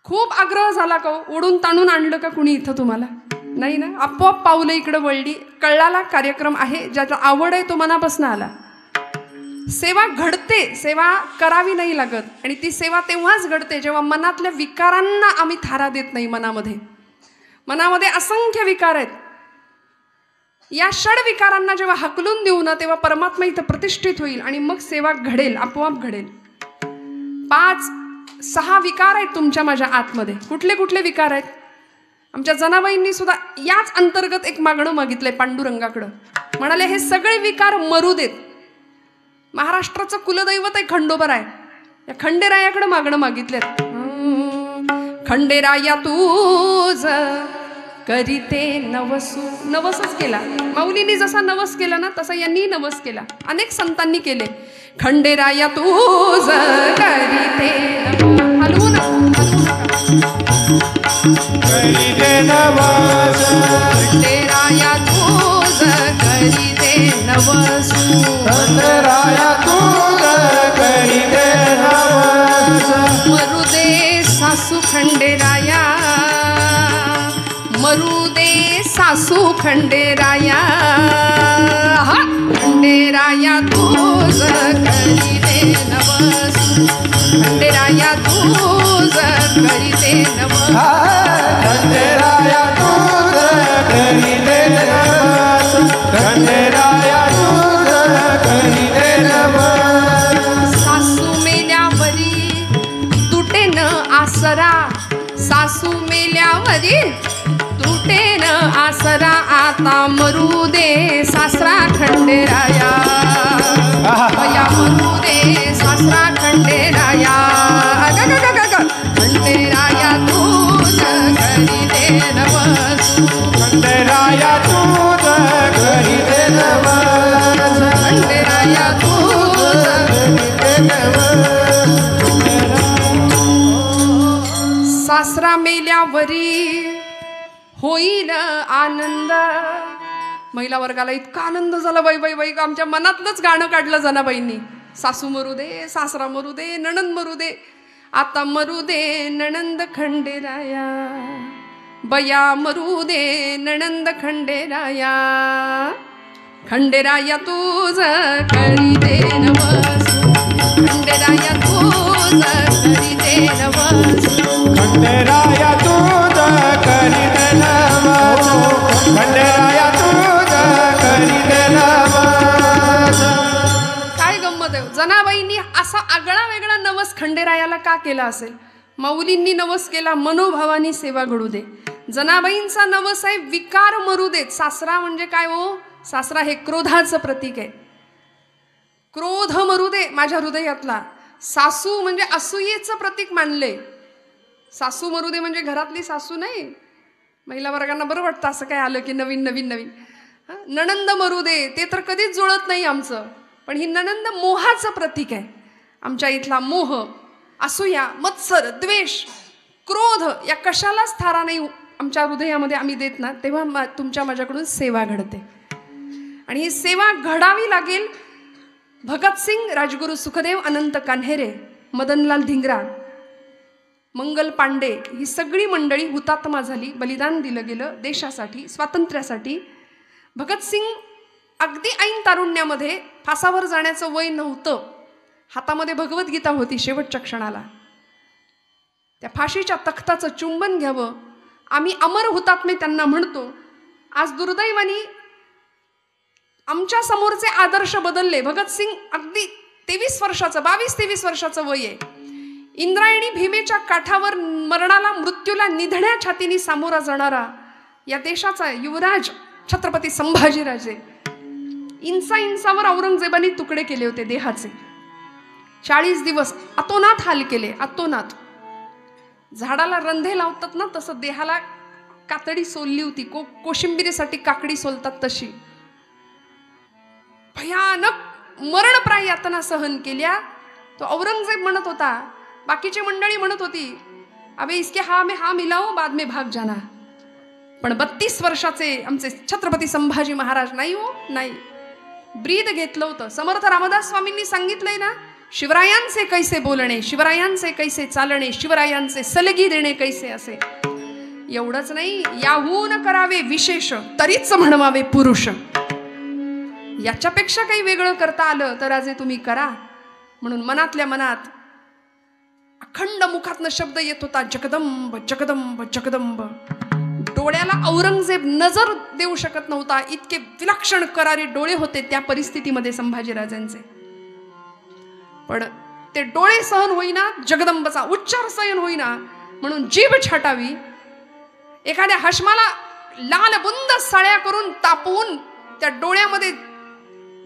खूप आग्रह झाला का? ओढून ताणून आणलं का कुणी इथं तुम्हाला? नाही ना. आपोआप पावलं इकडं वळली. कळाला कार्यक्रम आहे, ज्याचा आवड आहे तो मनापासून आला. सेवा घडते, सेवा करावी नाही लागत. आणि ती सेवा तेव्हाच घडते जेव्हा मनातल्या विकारांना आम्ही थारा देत नाही. मनामध्ये असंख्य विकार आहेत. या षड विकारांना जेव्हा हकलून देऊ ना, तेव्हा परमात्मा इथं प्रतिष्ठित होईल आणि मग सेवा घडेल, आपोआप घडेल. 5-6 विकार आहेत तुमच्या माझ्या आतमध्ये. कुठले कुठले विकार आहेत? आमच्या जनाबाईंनी सुद्धा याच अंतर्गत एक मागणं मागितलंय पांडुरंगाकडं. म्हणाले, हे सगळे विकार मरू देत. महाराष्ट्राचं कुलदैवत आहे खंडोबराय. या खंडेरायाकडे मागणं मागितलेत. खंडेराया तूज करीते नवसू. नवसच केला माऊलींनी. जसा नवस केला ना तसा यांनी नवस केला. अनेक संतांनी केले. खंडेराया तूज करीते हलवू ना, करीते नवस. खंडेराया तूज करीते नवसू. खंडेराया तूज करीते नवस. मरुदे सासू खंडेराया, मरुदे सासू खंडेराया. खंडेराया तूज करीते नवसू. खंडेराया तूज करीते नवस. खंडेराया तूज करीते नवस. खंडेराया तूज करीते नवस. सासू मेल्यावरी तुटेन आसरा. सासू मेल्यावरी तुटेन आसरा. आता मरू दे सासरा खंडेराया. या मरू दे सासरा खंडेराया. खंडेराया तूज करीते नवस. खंडेराया तूज करीते नवस. खंडेराया तूज करीते नवस. सासरा मेल्यावरी होईल आनंद. महिला वर्गाला इतका आनंद झाला. बाई बाई बाई, आमच्या मनातलंच गाणं काढलं जनाबाईंनी. सासू मरू दे, सासरा मरू दे, नणंद मरू दे. आता मरू दे नणंद खंडेराया. बया मरू दे नणंद खंडेराया. खंडेराया तूज करीते नवस. खंडेराया तूज करीते नवस. खंडेराया तूज करीते नवस. खंडेराया तूज करीते नवस. काय गंमत आहे. जनाबाईंनी असा आगळा वेगळा नवस खंडेरायाला का केला असेल? माऊलींनी नवस केला, मनोभावानी सेवा घडू दे. जनाबाईंचा नवस आहे, विकार मरू देत. सासरा म्हणजे काय हो? सासरा हे क्रोधाचं प्रतीक आहे. क्रोध मरू दे माझ्या हृदयातला. सासू म्हणजे असूयेचं प्रतीक मानले. सासू मरू दे म्हणजे घरातली सासू नाही. महिला वर्गांना बरं वाटतं असं काय आलं की नवीन नवीन नवीन. नणंद मरू दे ते तर कधीच जुळत नाही आमचं. पण ही नणंद मोहाचं प्रतीक आहे. आमच्या इथला मोह, असूया, मत्सर, द्वेष, क्रोध या कशालाच थारा नाही आमच्या हृदयामध्ये आम्ही देत ना, तेव्हा तुमच्या माझ्याकडून सेवा घडते. आणि ही सेवा घडावी लागेल. भगतसिंग, राजगुरू सुखदेव, अनंत कान्हेरे, मदनलाल धिंगरा, मंगल पांडे ही सगळी मंडळी हुतात्मा झाली. बलिदान दिलं गेलं देशासाठी, स्वातंत्र्यासाठी. भगतसिंग अगदी ऐन तारुण्यामध्ये, फासावर जाण्याचं वय नव्हतं, हातामध्ये भगवद्गीता होती. शेवटच्या क्षणाला त्या फाशीच्या तख्ताचं चुंबन घ्यावं. आम्ही अमर हुतात्मे त्यांना म्हणतो. आज दुर्दैवानी आमच्या समोरचे आदर्श बदलले. भगतसिंग अगदी 23 वर्षाचं, 22-23 वर्षाचं वय आहे. इंद्रायणी भीमेच्या काठावर मरणाला, मृत्यूला निधड्या छातीने सामोरा जाणारा या देशाचा युवराज छत्रपती संभाजीराजे. इंचावर औरंगजेबाने तुकडे केले होते देहाचे. 40 दिवस अतोनात हाल केले, अतोनात. झाडाला रंधे लावतात ना तसं देहाला कातडी सोलली होती, कोशिंबिरीसाठी काकडी सोलतात तशी. भयानक मरणप्राय यातना सहन केल्या. तो औरंगजेब म्हणत होता, बाकीची मंडळी म्हणत होती, अबे इसके हा में हा मिलाओ बाद में भाग जाना. पण 32 वर्षाचे आमचे छत्रपती संभाजी महाराज नाही हो, नाही. ब्रीद घेतलं होतं. समर्थ रामदास स्वामींनी सांगितलंय ना, शिवरायांचे कैसे बोलणे, शिवरायांचे कैसे चालणे, शिवरायांचे सलगी देणे कैसे असे. एवढंच नाही, याहून करावे विशेष तरीच म्हणवावे पुरुष. याच्यापेक्षा काही वेगळं करता आलं तर राजे तुम्ही करा. म्हणून मनातल्या मनात अखंड मुखातनं शब्द येत होता, जगदंब जगदंब जगदंब. डोळ्याला औरंगजेब नजर देऊ शकत नव्हता, इतके विलक्षण करारे डोळे होते त्या परिस्थितीमध्ये संभाजीराजांचे. पण ते डोळे सहन होईना, जगदंबचा उच्चार सहन होईना, म्हणून जीभ छाटावी, एखाद्या हशमाला लाल बुंद साळ्या करून तापवून त्या डोळ्यामध्ये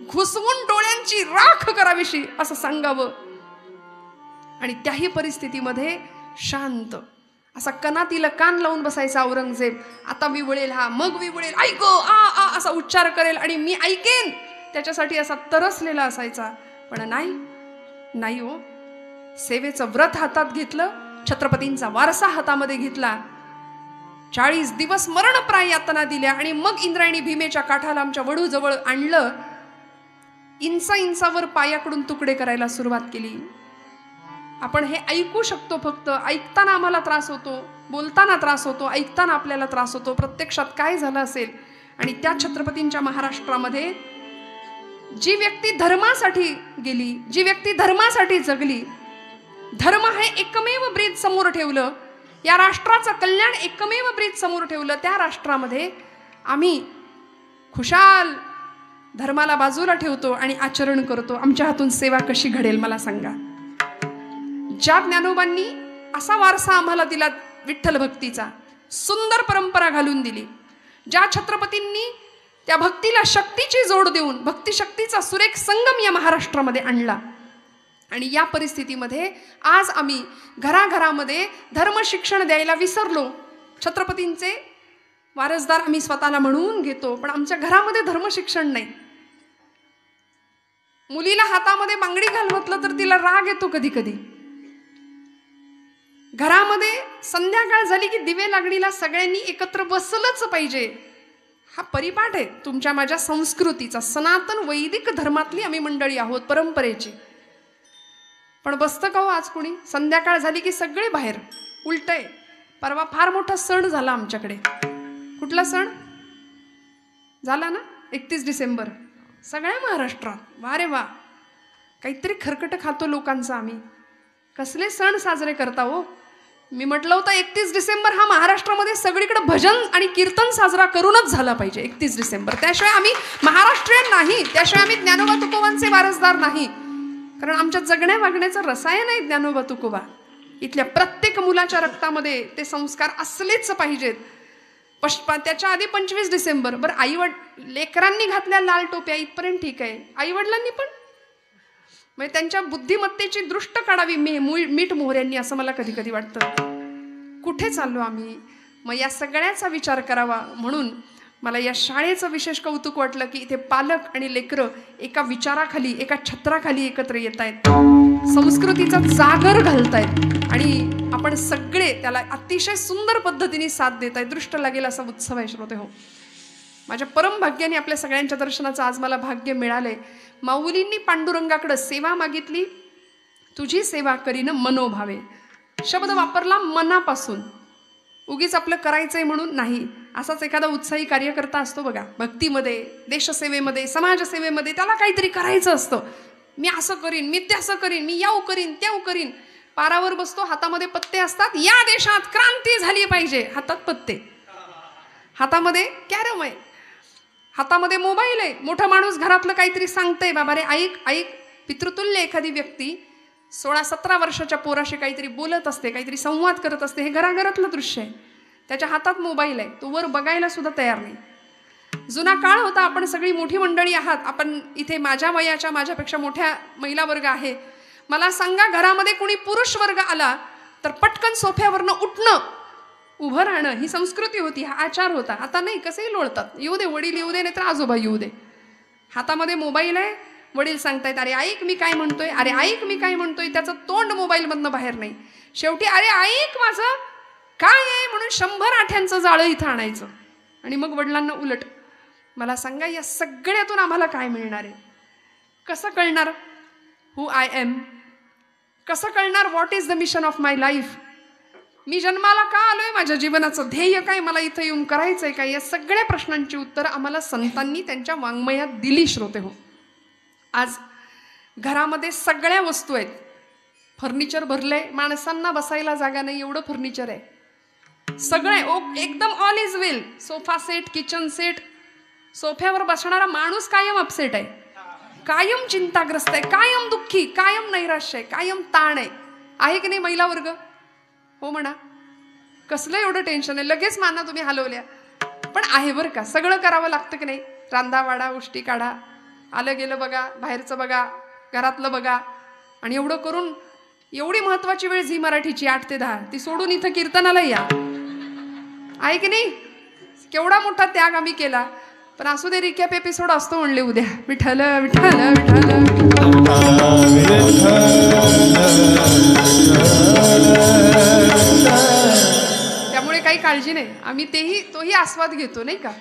घुसवून डोळ्यांची राख करावीशी असं सांगावं. आणि त्याही परिस्थितीमध्ये शांत असा कनातीला कान लावून बसायचा औरंगजेब. आता विवळेल हा, मग विवळेल, ऐक आ आ असा उच्चार करेल आणि मी ऐकेन, त्याच्यासाठी असा तरसलेला असायचा. पण नाही, नाही हो. सेवेचं व्रत हातात घेतलं, छत्रपतींचा वारसा हातामध्ये घेतला. 40 दिवस मरणप्राय यातना दिल्या आणि मग इंद्रायणी भीमेच्या काठाला आमच्या वडूजवळ आणलं. इंचावर पायाकडून तुकडे करायला सुरुवात केली. आपण हे ऐकू शकतो, फक्त ऐकताना आम्हाला त्रास होतो, बोलताना त्रास होतो, ऐकताना आपल्याला त्रास होतो. प्रत्यक्षात काय झालं असेल. आणि त्या छत्रपतींच्या महाराष्ट्रामध्ये जी व्यक्ती धर्मासाठी गेली, जी व्यक्ती धर्मासाठी जगली, धर्म हे एकमेव ब्रीद समोर ठेवलं, या राष्ट्राचं कल्याण एकमेव ब्रीद समोर ठेवलं, त्या राष्ट्रामध्ये आम्ही खुशाल धर्माला बाजूला ठेवतो आणि आचरण करतो. आमच्या हातून सेवा कशी घडेल मला सांगा. ज्या ज्ञानोबांनी असा वारसा आम्हाला दिला विठ्ठल भक्तीचा, सुंदर परंपरा घालून दिली, ज्या छत्रपतींनी त्या भक्तीला शक्तीची जोड देऊन भक्ती शक्तीचा सुरेख संगम या महाराष्ट्रामध्ये आणला. आणि या परिस्थितीमध्ये आज आम्ही घराघरामध्ये धर्म शिक्षण द्यायला विसरलो. छत्रपतींचे वारसदार आम्ही स्वतःला म्हणून घेतो, पण आमच्या घरामध्ये धर्म शिक्षण नाही. मुलीला हातामध्ये बांगडी घाल म्हटलं तर तिला राग येतो कधी कधी. घरामध्ये संध्याकाळ झाली की दिवे लागणीला सगळ्यांनी एकत्र बसलंच पाहिजे, हा परिपाठ आहे तुमच्या माझ्या संस्कृतीचा. सनातन वैदिक धर्मातली आम्ही मंडळी आहोत, परंपरेची. पण बसतं का हो आज कोणी? संध्याकाळ झाली की सगळे बाहेर. उलट आहे. परवा फार मोठा सण झाला आमच्याकडे. कुठला सण झाला ना? 31 डिसेंबर. सगळ्या महाराष्ट्रात वा रे वा, काहीतरी खरकट खातो लोकांचा आम्ही. कसले सण साजरे करता हो? मी म्हटलं होतं 31 डिसेंबर हा महाराष्ट्रामध्ये सगळीकडे भजन आणि कीर्तन साजरा करूनच झाला पाहिजे 31 डिसेंबर. त्याशिवाय आम्ही महाराष्ट्रीयन नाही, त्याशिवाय आम्ही ज्ञानोबा तुकोबांचे वारसदार नाही. कारण आमच्या जगण्या वागण्याचं रसायन आहे ज्ञानोबा तुकोबा. इथल्या प्रत्येक मुलाच्या रक्तामध्ये ते संस्कार असलेच पाहिजेत. त्याच्या आधी 25 डिसेंबर. बरं, लेकरांनी घातल्या लाल टोप्या इथपर्यंत ठीक आहे, आईवडिलांनी पण म्हणजे त्यांच्या बुद्धिमत्तेची दृष्ट काढावी मीठ मोहऱ्यांनी, असं मला कधी कधी वाटतं. कुठे चाललो आम्ही? मग या सगळ्याचा विचार करावा. म्हणून मला या शाळेचं विशेष कौतुक वाटलं की इथे पालक आणि लेकरं एका विचाराखाली, एका छत्राखाली एकत्र येत आहेत, संस्कृतीचा जागर घालतायत आणि आपण सगळे त्याला अतिशय सुंदर पद्धतीने साथ देत आहे. दृष्ट लागेल असा उत्सव आहे श्रोते हो. माझ्या परम भाग्याने आपल्या सगळ्यांच्या दर्शनाचं आज मला भाग्य मिळालंय. माऊलींनी पांडुरंगाकडे सेवा मागितली, तुझी सेवा करीन मनोभावे. शब्द वापरला मनापासून, उगीच आपलं करायचंय म्हणून नाही. असाच एखादा उत्साही कार्यकर्ता असतो बघा, भक्तीमध्ये, देशसेवेमध्ये, समाजसेवेमध्ये, त्याला काहीतरी करायचं असतं. मी असं करीन, मी तसं करीन, मी याव करीन, त्याव करीन. पारावर बसतो, हातामध्ये पत्ते असतात, या देशात क्रांती झाली पाहिजे. हातात पत्ते, हातामध्ये कॅरम आहे, हातामध्ये मोबाईल आहे. मोठा माणूस घरातलं काहीतरी सांगतंय, बाबा रे ऐक ऐक. पितृतुल्य एखादी व्यक्ती 16-17 वर्षाच्या पोराशी काहीतरी बोलत असते, काहीतरी संवाद करत असते. हे घराघरातलं दृश्य आहे. त्याच्या हातात मोबाईल आहे, तो वर बघायला सुद्धा तयार नाही. जुना काळ होता. आपण सगळी मोठी मंडळी आहात, आपण इथे माझ्या वयाच्या, माझ्यापेक्षा मोठ्या महिला वर्ग आहे. मला सांगा, घरामध्ये कुणी पुरुष वर्ग आला तर पटकन सोफ्यावरनं उठणं, उभं राहणं ही संस्कृती होती, हा आचार होता. आता नाही, कसेही लोळतात. येऊ दे वडील, येऊ दे, नाही तर आजोबा येऊ दे. हातामध्ये मोबाईल आहे, वडील सांगतायत अरे ऐक मी काय म्हणतोय, अरे ऐक मी काय म्हणतोय. त्याचं तोंड मोबाईलमधनं बाहेर नाही. शेवटी अरे ऐक माझं काय आहे म्हणून 100 आठ्यांचं जाळं इथं आणायचं. आणि मग वडिलांना उलट. मला सांगा, या सगळ्यातून आम्हाला काय मिळणार आहे? कसं कळणार हू आय एम? कसं कळणार what is the mission of my life? मी जन्माला का आलोय? माझ्या जीवनाचं ध्येय काय? मला इथं येऊन करायचंय काय? या सगळ्या प्रश्नांची उत्तरं आम्हाला संतांनी त्यांच्या वाङ्मयात दिली. श्रोते हो, आज घरामध्ये सगळ्या वस्तू आहेत. फर्निचर भरलंय, माणसांना बसायला जागा नाही एवढं फर्निचर आहे. सगळे एकदम all is well. Sofa set, kitchen set. सोफ्यावर बसणारा माणूस कायम अपसेट आहे, कायम चिंताग्रस्त आहे, कायम दुःखी, कायम नैराश्य आहे, कायम ताण आहे की नाही महिला वर्ग? हो म्हणा. कसलं एवढं टेन्शन आहे? लगेच माना तुम्ही हलवल्या. पण आहे बरं का, सगळं करावं लागतं की नाही? रांदा वाडा, उष्टी काढा, आलं गेलं बघा, बाहेरचं बघा, घरातलं बघा. आणि एवढं करून एवढी महत्वाची वेळ झी मराठीची 8 ते 10 ती सोडून इथं कीर्तनाला या. आहे की नाही? केवढा मोठा त्याग आम्ही केला. पण असू दे, रिकॅप एपिसोड असतो म्हणले उद्या. विठ्ठल विठ्ठल विठ्ठल. त्यामुळे काही काळजी नाही, आम्ही तोही आस्वाद घेतो नाही का.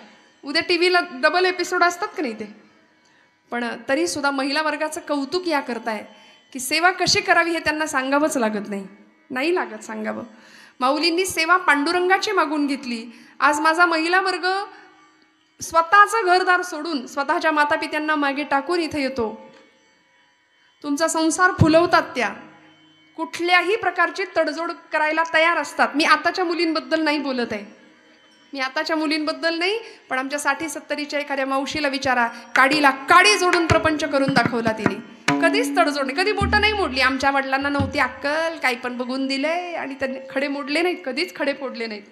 उद्या टीव्हीला डबल एपिसोड असतात की नाही ते. पण तरी सुद्धा महिला वर्गाचं कौतुक या करताय की सेवा कशी करावी हे त्यांना सांगावंच लागत नाही लागत सांगावं. माऊलींनी सेवा पांडुरंगाची मागून घेतली. आज माझा महिला वर्ग स्वतःचं घरदार सोडून, स्वतःच्या मातापित्यांना मागे टाकून इथे येतो. तुमचा संसार फुलवतात त्या. कुठल्याही प्रकारची तडजोड करायला तयार असतात. मी आताच्या मुलींबद्दल नाही बोलत आहे, मी आताच्या मुलींबद्दल नाही. पण आमच्या 60-70च्या एखाद्या मावशीला विचारा, काडीला काडी जोडून प्रपंच करून दाखवला तिने. कधीच तडजोड नाही, कधी बोटं नाही मोडली. आमच्या वडिलांना नव्हती अक्कल, काही पण बघून दिलंय आणि त्यांनी खडे मोडले नाहीत, कधीच खडे फोडले नाहीत.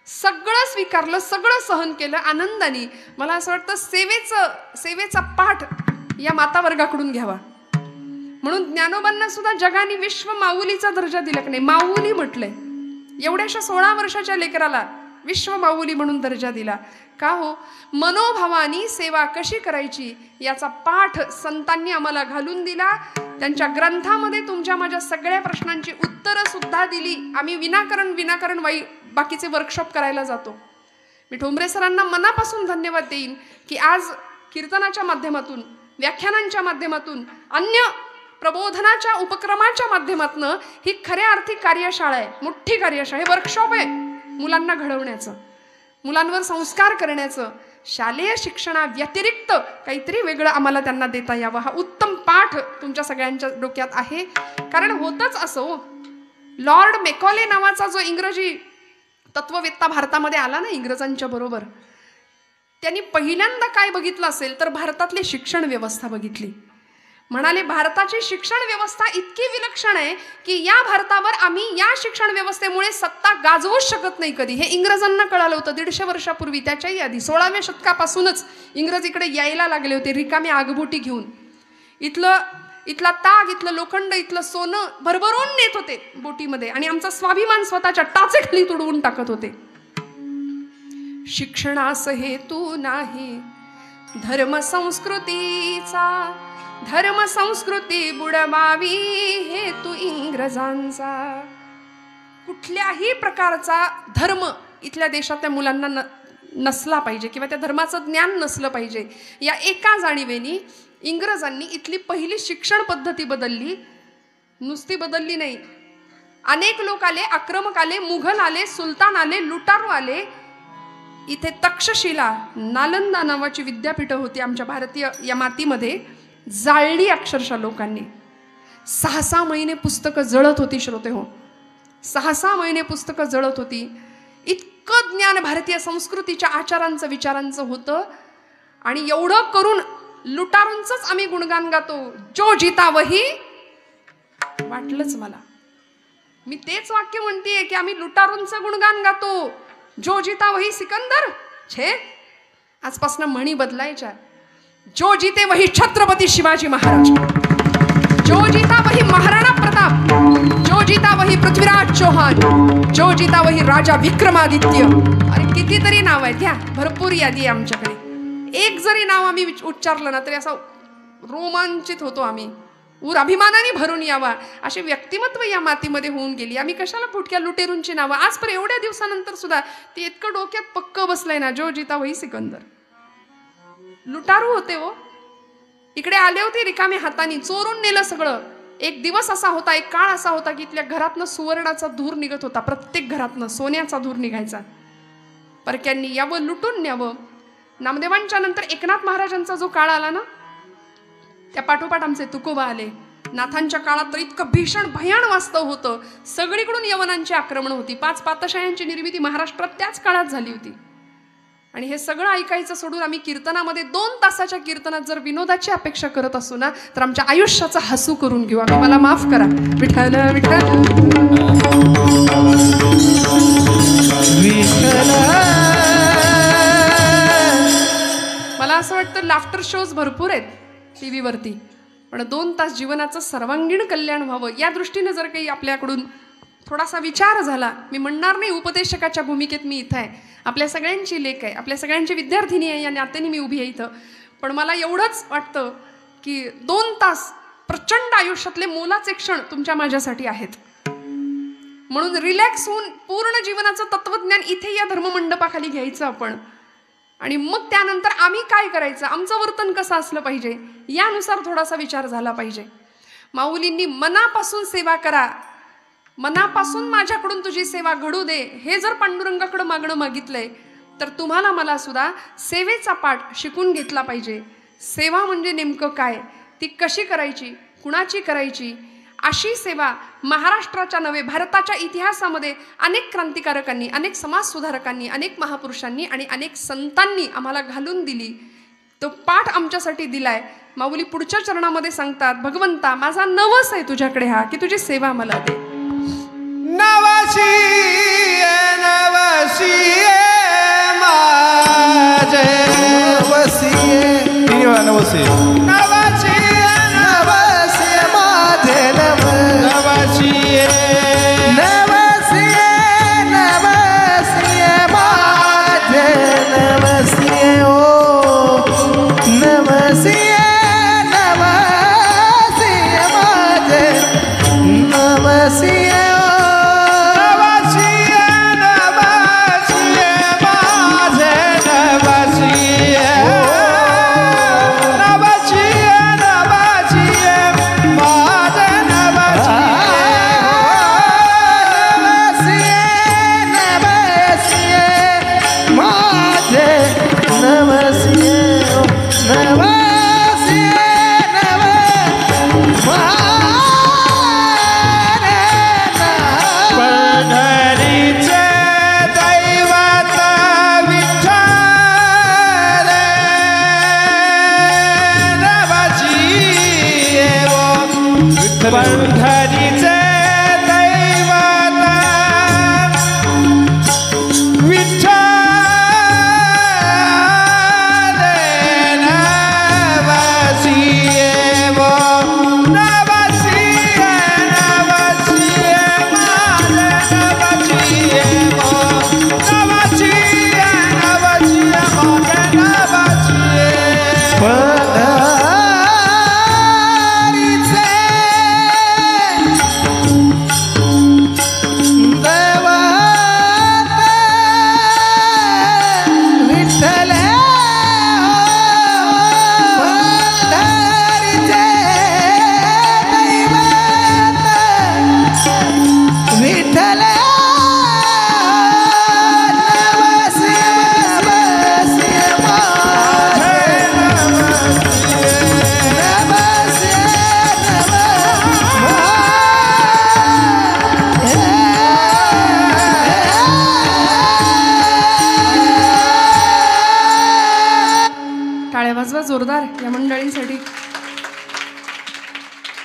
सगळं स्वीकारलं, सगळं सहन केलं आनंदाने. मला असं वाटतं सेवेचा पाठ या माता वर्गाकडून घ्यावा. म्हणून ज्ञानोबांना सुद्धा जगाने विश्व माऊलीचा दर्जा दिला की नाही. माऊली म्हटलंय. एवढ्याशा 16 वर्षाच्या लेकराला विश्व माऊली म्हणून दर्जा दिला. का हो? मनोभावानी सेवा कशी करायची याचा पाठ संतांनी आम्हाला घालून दिला. त्यांच्या ग्रंथामध्ये तुमच्या माझ्या सगळ्या प्रश्नांची उत्तरं सुद्धा दिली. आम्ही विनाकारण बाकीचे वर्कशॉप करायला जातो. मी ठोंबरे सरांना मनापासून धन्यवाद देईन की आज कीर्तनाच्या माध्यमातून, व्याख्यानांच्या माध्यमातून, अन्य प्रबोधनाच्या उपक्रमाच्या माध्यमातून ही खऱ्या अर्थी कार्यशाळा आहे, मोठी कार्यशाळा. हे वर्कशॉप आहे मुलांना घडवण्याचं, मुलांवर संस्कार करण्याचं. शालेय शिक्षणा व्यतिरिक्त काहीतरी वेगळं आम्हाला त्यांना देता यावं, हा उत्तम पाठ तुमच्या सगळ्यांच्या डोक्यात आहे. कारण होतच असं, लॉर्ड मेकॉले नावाचा जो इंग्रजी तत्ववेत्ता भारतामध्ये आला ना इंग्रजांच्या बरोबर, त्यांनी पहिल्यांदा काय बघितलं असेल तर भारतातली शिक्षण व्यवस्था बघितली. म्हणाले, भारताची शिक्षण व्यवस्था इतकी विलक्षण आहे की या भारतावर आम्ही या शिक्षण व्यवस्थेमुळे सत्ता गाजवूच शकत नाही कधी. हे इंग्रजांना कळालं होतं 150 वर्षापूर्वी. त्याच्याही आधी 16व्या शतकापासूनच इंग्रज इकडे यायला लागले होते रिकाम्या आगबोटी घेऊन. इथला ताग, इथलं लोखंड, इथलं सोनं भरभरून नेत होते बोटीमध्ये आणि आमचा स्वाभिमान स्वतःच्या टाचेखाली तुडवून टाकत होते. शिक्षणास हेतू नाही धर्म संस्कृतीचा, धर्म संस्कृती बुडवावी हेतू इंग्रजांचा. कुठल्याही प्रकारचा धर्म इथल्या देशातल्या मुलांना नसला पाहिजे किंवा त्या धर्माचं ज्ञान नसलं पाहिजे. या एका जाणीवेनी इंग्रजांनी इथली पहिली शिक्षण पद्धती बदलली. नुसती बदलली नाही, अनेक लोक आले, आक्रमक आले, मुघल आले, सुलतान आले, लुटारू आले. इथे तक्षशिला, नालंदा नावाची विद्यापीठ होती आमच्या भारतीय या मातीमध्ये. जाळली अक्षरशः लोकांनी. 6-6 महिने पुस्तकं जळत होती. श्रोते हो, 6-6 महिने पुस्तकं जळत होती. इतकं ज्ञान भारतीय संस्कृतीच्या आचारांचं, विचारांचं होतं. आणि एवढं करून लुटारूंचंच आम्ही गुणगान गातो, जो जिता वही. वाटलंच मला, मी तेच वाक्य म्हणतेय की आम्ही लुटारूंचं गुणगान गातो, जो जिता वही सिकंदर. छे, आजपासून म्हणी बदलायच्या. जो जीते वही छत्रपती शिवाजी महाराज, जो जीता वही महाराणा प्रताप, जो जीता वही पृथ्वीराज चौहान, जो जीता वही राजा विक्रमादित्य. अरे कितीतरी नाव आहेत, ह्या भरपूर यादी आहे आमच्याकडे. एक जरी नाव आम्ही उच्चारलं ना तरी असा रोमांचित होतो आम्ही. अभिमानाने भरून यावा अशी व्यक्तिमत्व या मातीमध्ये होऊन गेली. आम्ही कशाला फुटक्या लुटेरूंची नावं आज पर एवढ्या दिवसानंतर सुद्धा ते इतकं डोक्यात पक्क बसलंय ना. जो जीता वही सिकंदर. लुटारू होते हो, इकडे आले होते रिकामे हाताने, चोरून नेलं सगळं. एक दिवस असा होता, एक काळ असा होता की इथल्या घरातनं सुवर्णाचा धूर निघत होता, प्रत्येक घरातनं सोन्याचा धूर निघायचा. परक्यांनी यावं लुटून न्यावं. नामदेवांच्या नंतर एकनाथ महाराजांचा जो काळ आला ना, त्या पाठोपाठ आमचे तुकोबा आले. नाथांच्या काळात तर इतकं भीषण भयान वास्तव होतं, सगळीकडून यवनांची आक्रमण होती. 5 पातशायांची निर्मिती महाराष्ट्रात त्याच काळात झाली होती. आणि हे सगळं ऐकायचं सोडून आम्ही कीर्तनामध्ये 2 तासाच्या कीर्तनात जर विनोदाची अपेक्षा करत असू ना तर आमच्या आयुष्याचा हसू करून घेऊ आम्ही. मला माफ करा. विठ्ठल विठ्ठल मला असं वाटतं लाफ्टर शोज भरपूर आहेत टी व्हीवरती, पण 2 तास जीवनाचं सर्वांगीण कल्याण व्हावं या दृष्टीने जर काही आपल्याकडून थोडासा विचार झाला. मी म्हणणार नाही उपदेशकाच्या भूमिकेत मी इथं आहे, आपल्या सगळ्यांची लेख आहे, आपल्या सगळ्यांची विद्यार्थिनी आहे, या नात्याने मी उभी आहे इथं. पण मला एवढंच वाटतं की 2 तास प्रचंड आयुष्यातले मोलाचे क्षण तुमच्या माझ्यासाठी आहेत. म्हणून रिलॅक्स होऊन पूर्ण जीवनाचं तत्वज्ञान इथे या धर्ममंडपाखाली घ्यायचं आपण. आणि मग त्यानंतर आम्ही काय करायचं, आमचं वर्तन कसं असलं पाहिजे यानुसार थोडासा विचार झाला पाहिजे. माऊलींनी मनापासून सेवा करा, मनापासून माझ्याकडून तुझी सेवा घडू दे, हे जर पांडुरंगाकडे मागणं मागितलंय तर तुम्हाला मला सुद्धा सेवेचा पाठ शिकून घेतला पाहिजे. सेवा म्हणजे नेमकं काय, ती कशी करायची, कुणाची करायची, अशी सेवा महाराष्ट्राच्या नव्हे भारताच्या इतिहासामध्ये अनेक क्रांतिकारकांनी, अनेक समाजसुधारकांनी, अनेक महापुरुषांनी आणि अनेक संतांनी आम्हाला घालून दिली. तो पाठ आमच्यासाठी दिलाय. माऊली पुढच्या चरणामध्ये सांगतात, भगवंता माझा नवस आहे तुझ्याकडे हा की तुझी सेवा मला दे. नवसी नवसी माझे नवसी तिन्ही वेळा नवसी नवसी नवसी माझे नवसी नवसी नवसी माझे नवसी ओ नवसी नवसी माझे नवसी पंढरीचे दैवत विठ्ठल नवसी वो नवसी नवसी माझे नवसी वो नवसी नवसी माझे नवसी जोरदार या मंडळींसाठी.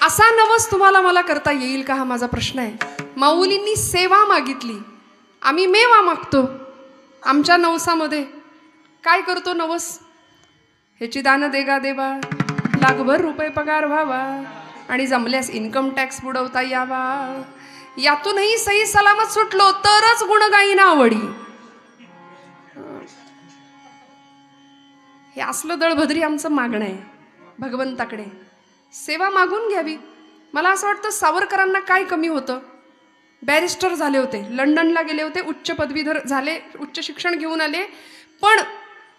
असा नवस तुम्हाला मला करता येईल का हा माझा प्रश्न आहे. माऊलींनी सेवा मागितली, आम्ही मेवा मागतो. आमच्या नवसामध्ये काय करतो नवस, ह्याची दान देगा देवा, लाखभर रुपये पगार व्हावा, आणि जमल्यास इन्कम टॅक्स बुडवता यावा. यातूनही सही सलामत सुटलो तरच गुण गाईन आवडी. हे असलं दळभद्री आमचं मागणं आहे भगवंताकडे. सेवा मागून घ्यावी. मला असं वाटतं सावरकरांना काय कमी होतं. बॅरिस्टर झाले होते, लंडनला गेले होते, उच्च पदवीधर झाले, उच्च शिक्षण घेऊन आले. पण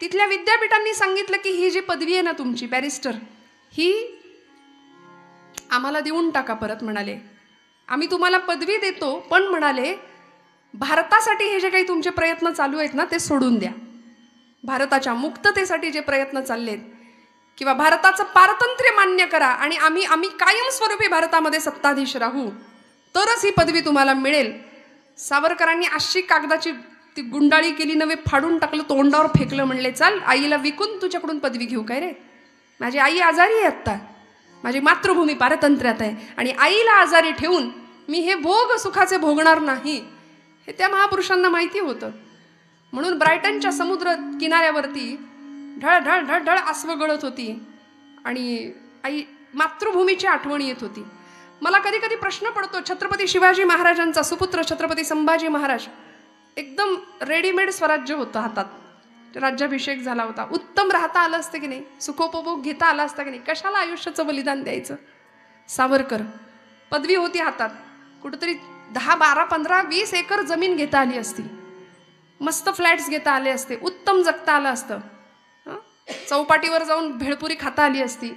तिथल्या विद्यापीठांनी सांगितलं की ही जी पदवी आहे ना तुमची बॅरिस्टर, ही आम्हाला देऊन टाका परत. म्हणाले आम्ही तुम्हाला पदवी देतो, पण म्हणाले भारतासाठी हे जे काही तुमचे प्रयत्न चालू आहेत ना ते सोडून द्या. भारताच्या मुक्ततेसाठी जे प्रयत्न चाललेत किंवा भारताचं पारतंत्र्य मान्य करा आणि आम्ही कायमस्वरूपी भारतामध्ये सत्ताधीश राहू, तरच ही पदवी तुम्हाला मिळेल. सावरकरांनी अशी कागदाची ती गुंडाळी केली, नवे फाडून टाकलं, तोंडावर फेकलं. म्हणले चाल आईला विकून तुझ्याकडून पदवी घेऊ काय रे. माझी आई आजारी आहे आत्ता, माझी मातृभूमी पारतंत्र्यात आहे आणि आईला आजारी ठेवून मी हे भोग सुखाचे भोगणार नाही, हे त्या महापुरुषांना माहिती होतं. म्हणून ब्रायटनच्या समुद्र किनाऱ्यावरती ढळ ढळ ढळ ढळ आसवं गळत होती आणि आई मातृभूमीची आठवण येत होती. मला कधी कधी प्रश्न पडतो, छत्रपती शिवाजी महाराजांचा सुपुत्र छत्रपती संभाजी महाराज, एकदम रेडीमेड स्वराज्य होतं हातात, राज्याभिषेक झाला होता, उत्तम राहता आलं असतं की नाही, सुखोपभोग घेता आला असता की नाही, कशाला आयुष्याचं बलिदान द्यायचं. सावरकर पदवी होती हातात, कुठंतरी 10, 12, 15, 20 एकर जमीन घेता आली असती, मस्त फ्लॅट्स घेता आले असते, उत्तम जगता आलं असतं, चौपाटीवर जाऊन भेळपुरी खाता आली असती,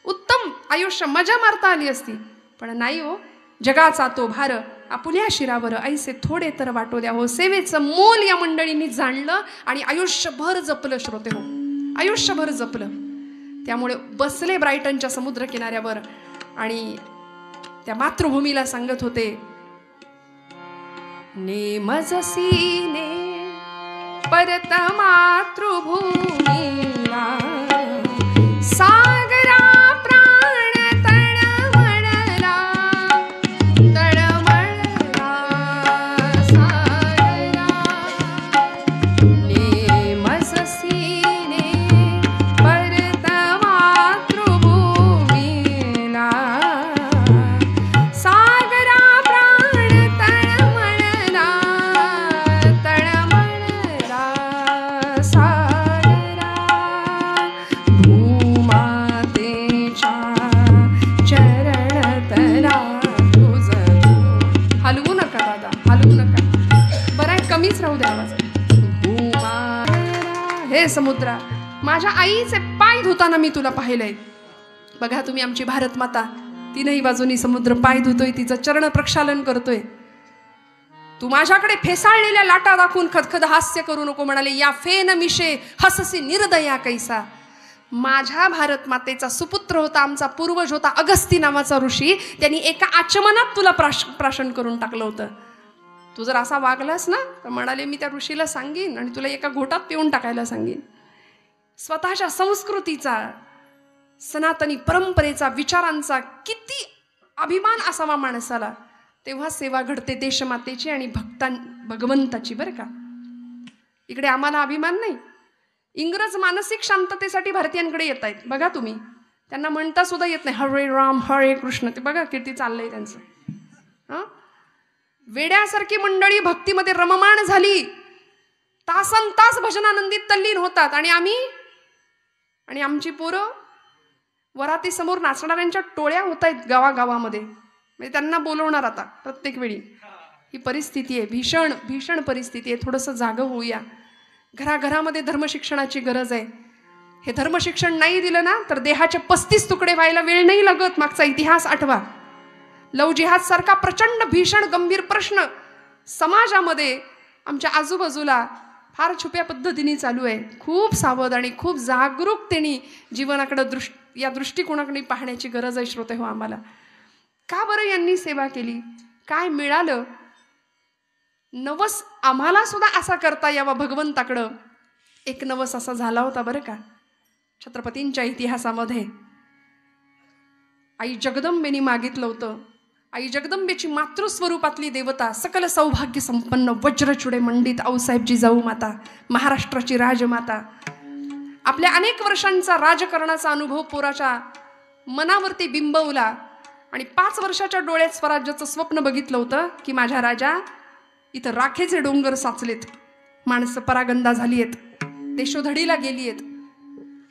उत्तम आयुष्य मजा मारता आली असती. पण नाही हो, जगाचा तो भार आपुल्या शिरावर ऐसे थोडे तर वाटो द्या हो. सेवेचं मोल या मंडळींनी जाणलं आणि आयुष्यभर जपलं. श्रोते हो, आयुष्यभर जपलं. त्यामुळे बसले ब्रायटनच्या समुद्र किनाऱ्यावर आणि त्या मातृभूमीला सांगत होते, नेमजसीने परत मातृभूमीला सागरा प्राण तळमळला तळमळला सागरा. नेमजसीने परत मातृभूमीला सागरा प्राण तळमळला तळमळला सागरा. भूमातेच्या चरणतला तुझ. हलवू नका दादा, हलवू नका. बरं कमीच राहू द्या आवाज. भूमा हे समुद्रा, माझ्या आईचे पाय धुताना मी तुला पाहिलंय. बघा तुम्ही आमची भारत माता, तीनही बाजूनी समुद्र पाय धुतोय, तिचं चरण प्रक्षालन करतोय. तू माझ्याकडे फेसाळलेल्या लाटा दाखवून खदखद हास्य करू नको. म्हणाले या फेन मिशे हससी निर्दया कैसा. माझ्या भारत मातेचा सुपुत्र होता, आमचा पूर्वज होता अगस्ती नावाचा ऋषी, त्यांनी एका आचमनात तुला प्राशन करून टाकलं होतं. तू जर असा वागलास ना तर म्हणाले मी त्या ऋषीला सांगीन आणि तुला एका घोटात पिऊन टाकायला सांगीन. स्वतःच्या संस्कृतीचा, सनातनी परंपरेचा, विचारांचा किती अभिमान असावा माणसाला, तेव्हा सेवा घडते देशमातेची आणि भगवंताची. बरं का, इकडे आम्हाला अभिमान नाही. इंग्रज मानसिक शांततेसाठी भारतीयांकडे येत आहेत. बघा तुम्ही, त्यांना म्हणता सुद्धा येत नाही हरे राम हरे कृष्ण. ते बघा किती चाललंय त्यांचं. वेड्यासारखी मंडळी भक्तीमध्ये रममाण झाली, तासन तास भजनानंदीत तल्लीन होतात आणि आमची पोरं वराती समोर नाचणाऱ्यांच्या टोळ्या होत आहेत गावागावामध्ये. म्हणजे त्यांना बोलवणार आता प्रत्येक वेळी. ही परिस्थिती आहे, भीषण भीषण परिस्थिती आहे. थोडंसं जागं होऊया. घराघरामध्ये धर्मशिक्षणाची गरज आहे. हे धर्मशिक्षण नाही दिलं ना तर देहाचे 35 तुकडे व्हायला वेळ नाही लागत. मागचा इतिहास आठवा. लव जिहाद सारखा प्रचंड भीषण गंभीर प्रश्न समाजामध्ये आमच्या आजूबाजूला फार छुप्या पद्धतीने चालू आहे. खूप सावध आणि खूप जागरूकतेने जीवनाकडे या दृष्टिकोनाकडे पाहण्याची गरज आहे. श्रोते हो, आम्हाला का बरं यांनी सेवा केली, काय मिळालं, नवस आम्हाला सुद्धा असा करता यावा भगवंताकडं. एक नवस असा झाला होता बरं का छत्रपतींच्या इतिहासामध्ये. आई जगदंबेनी मागितलं होतं. आई जगदंबेची मातृस्वरूपातली देवता, सकल सौभाग्य संपन्न वज्रचुडे मंडित आऊसाहेब जिजाऊ माता, महाराष्ट्राची राजमाता, आपल्या अनेक वर्षांचा राजकारणाचा अनुभव पोराच्या मनावरती बिंबवला आणि 5 वर्षाच्या डोळ्यात स्वराज्याचं स्वप्न बघितलं होतं की माझ्या राजा इथं राखेचे डोंगर साचलेत, माणसं परागंदा झाली आहेत, देशोधडीला गेली आहेत,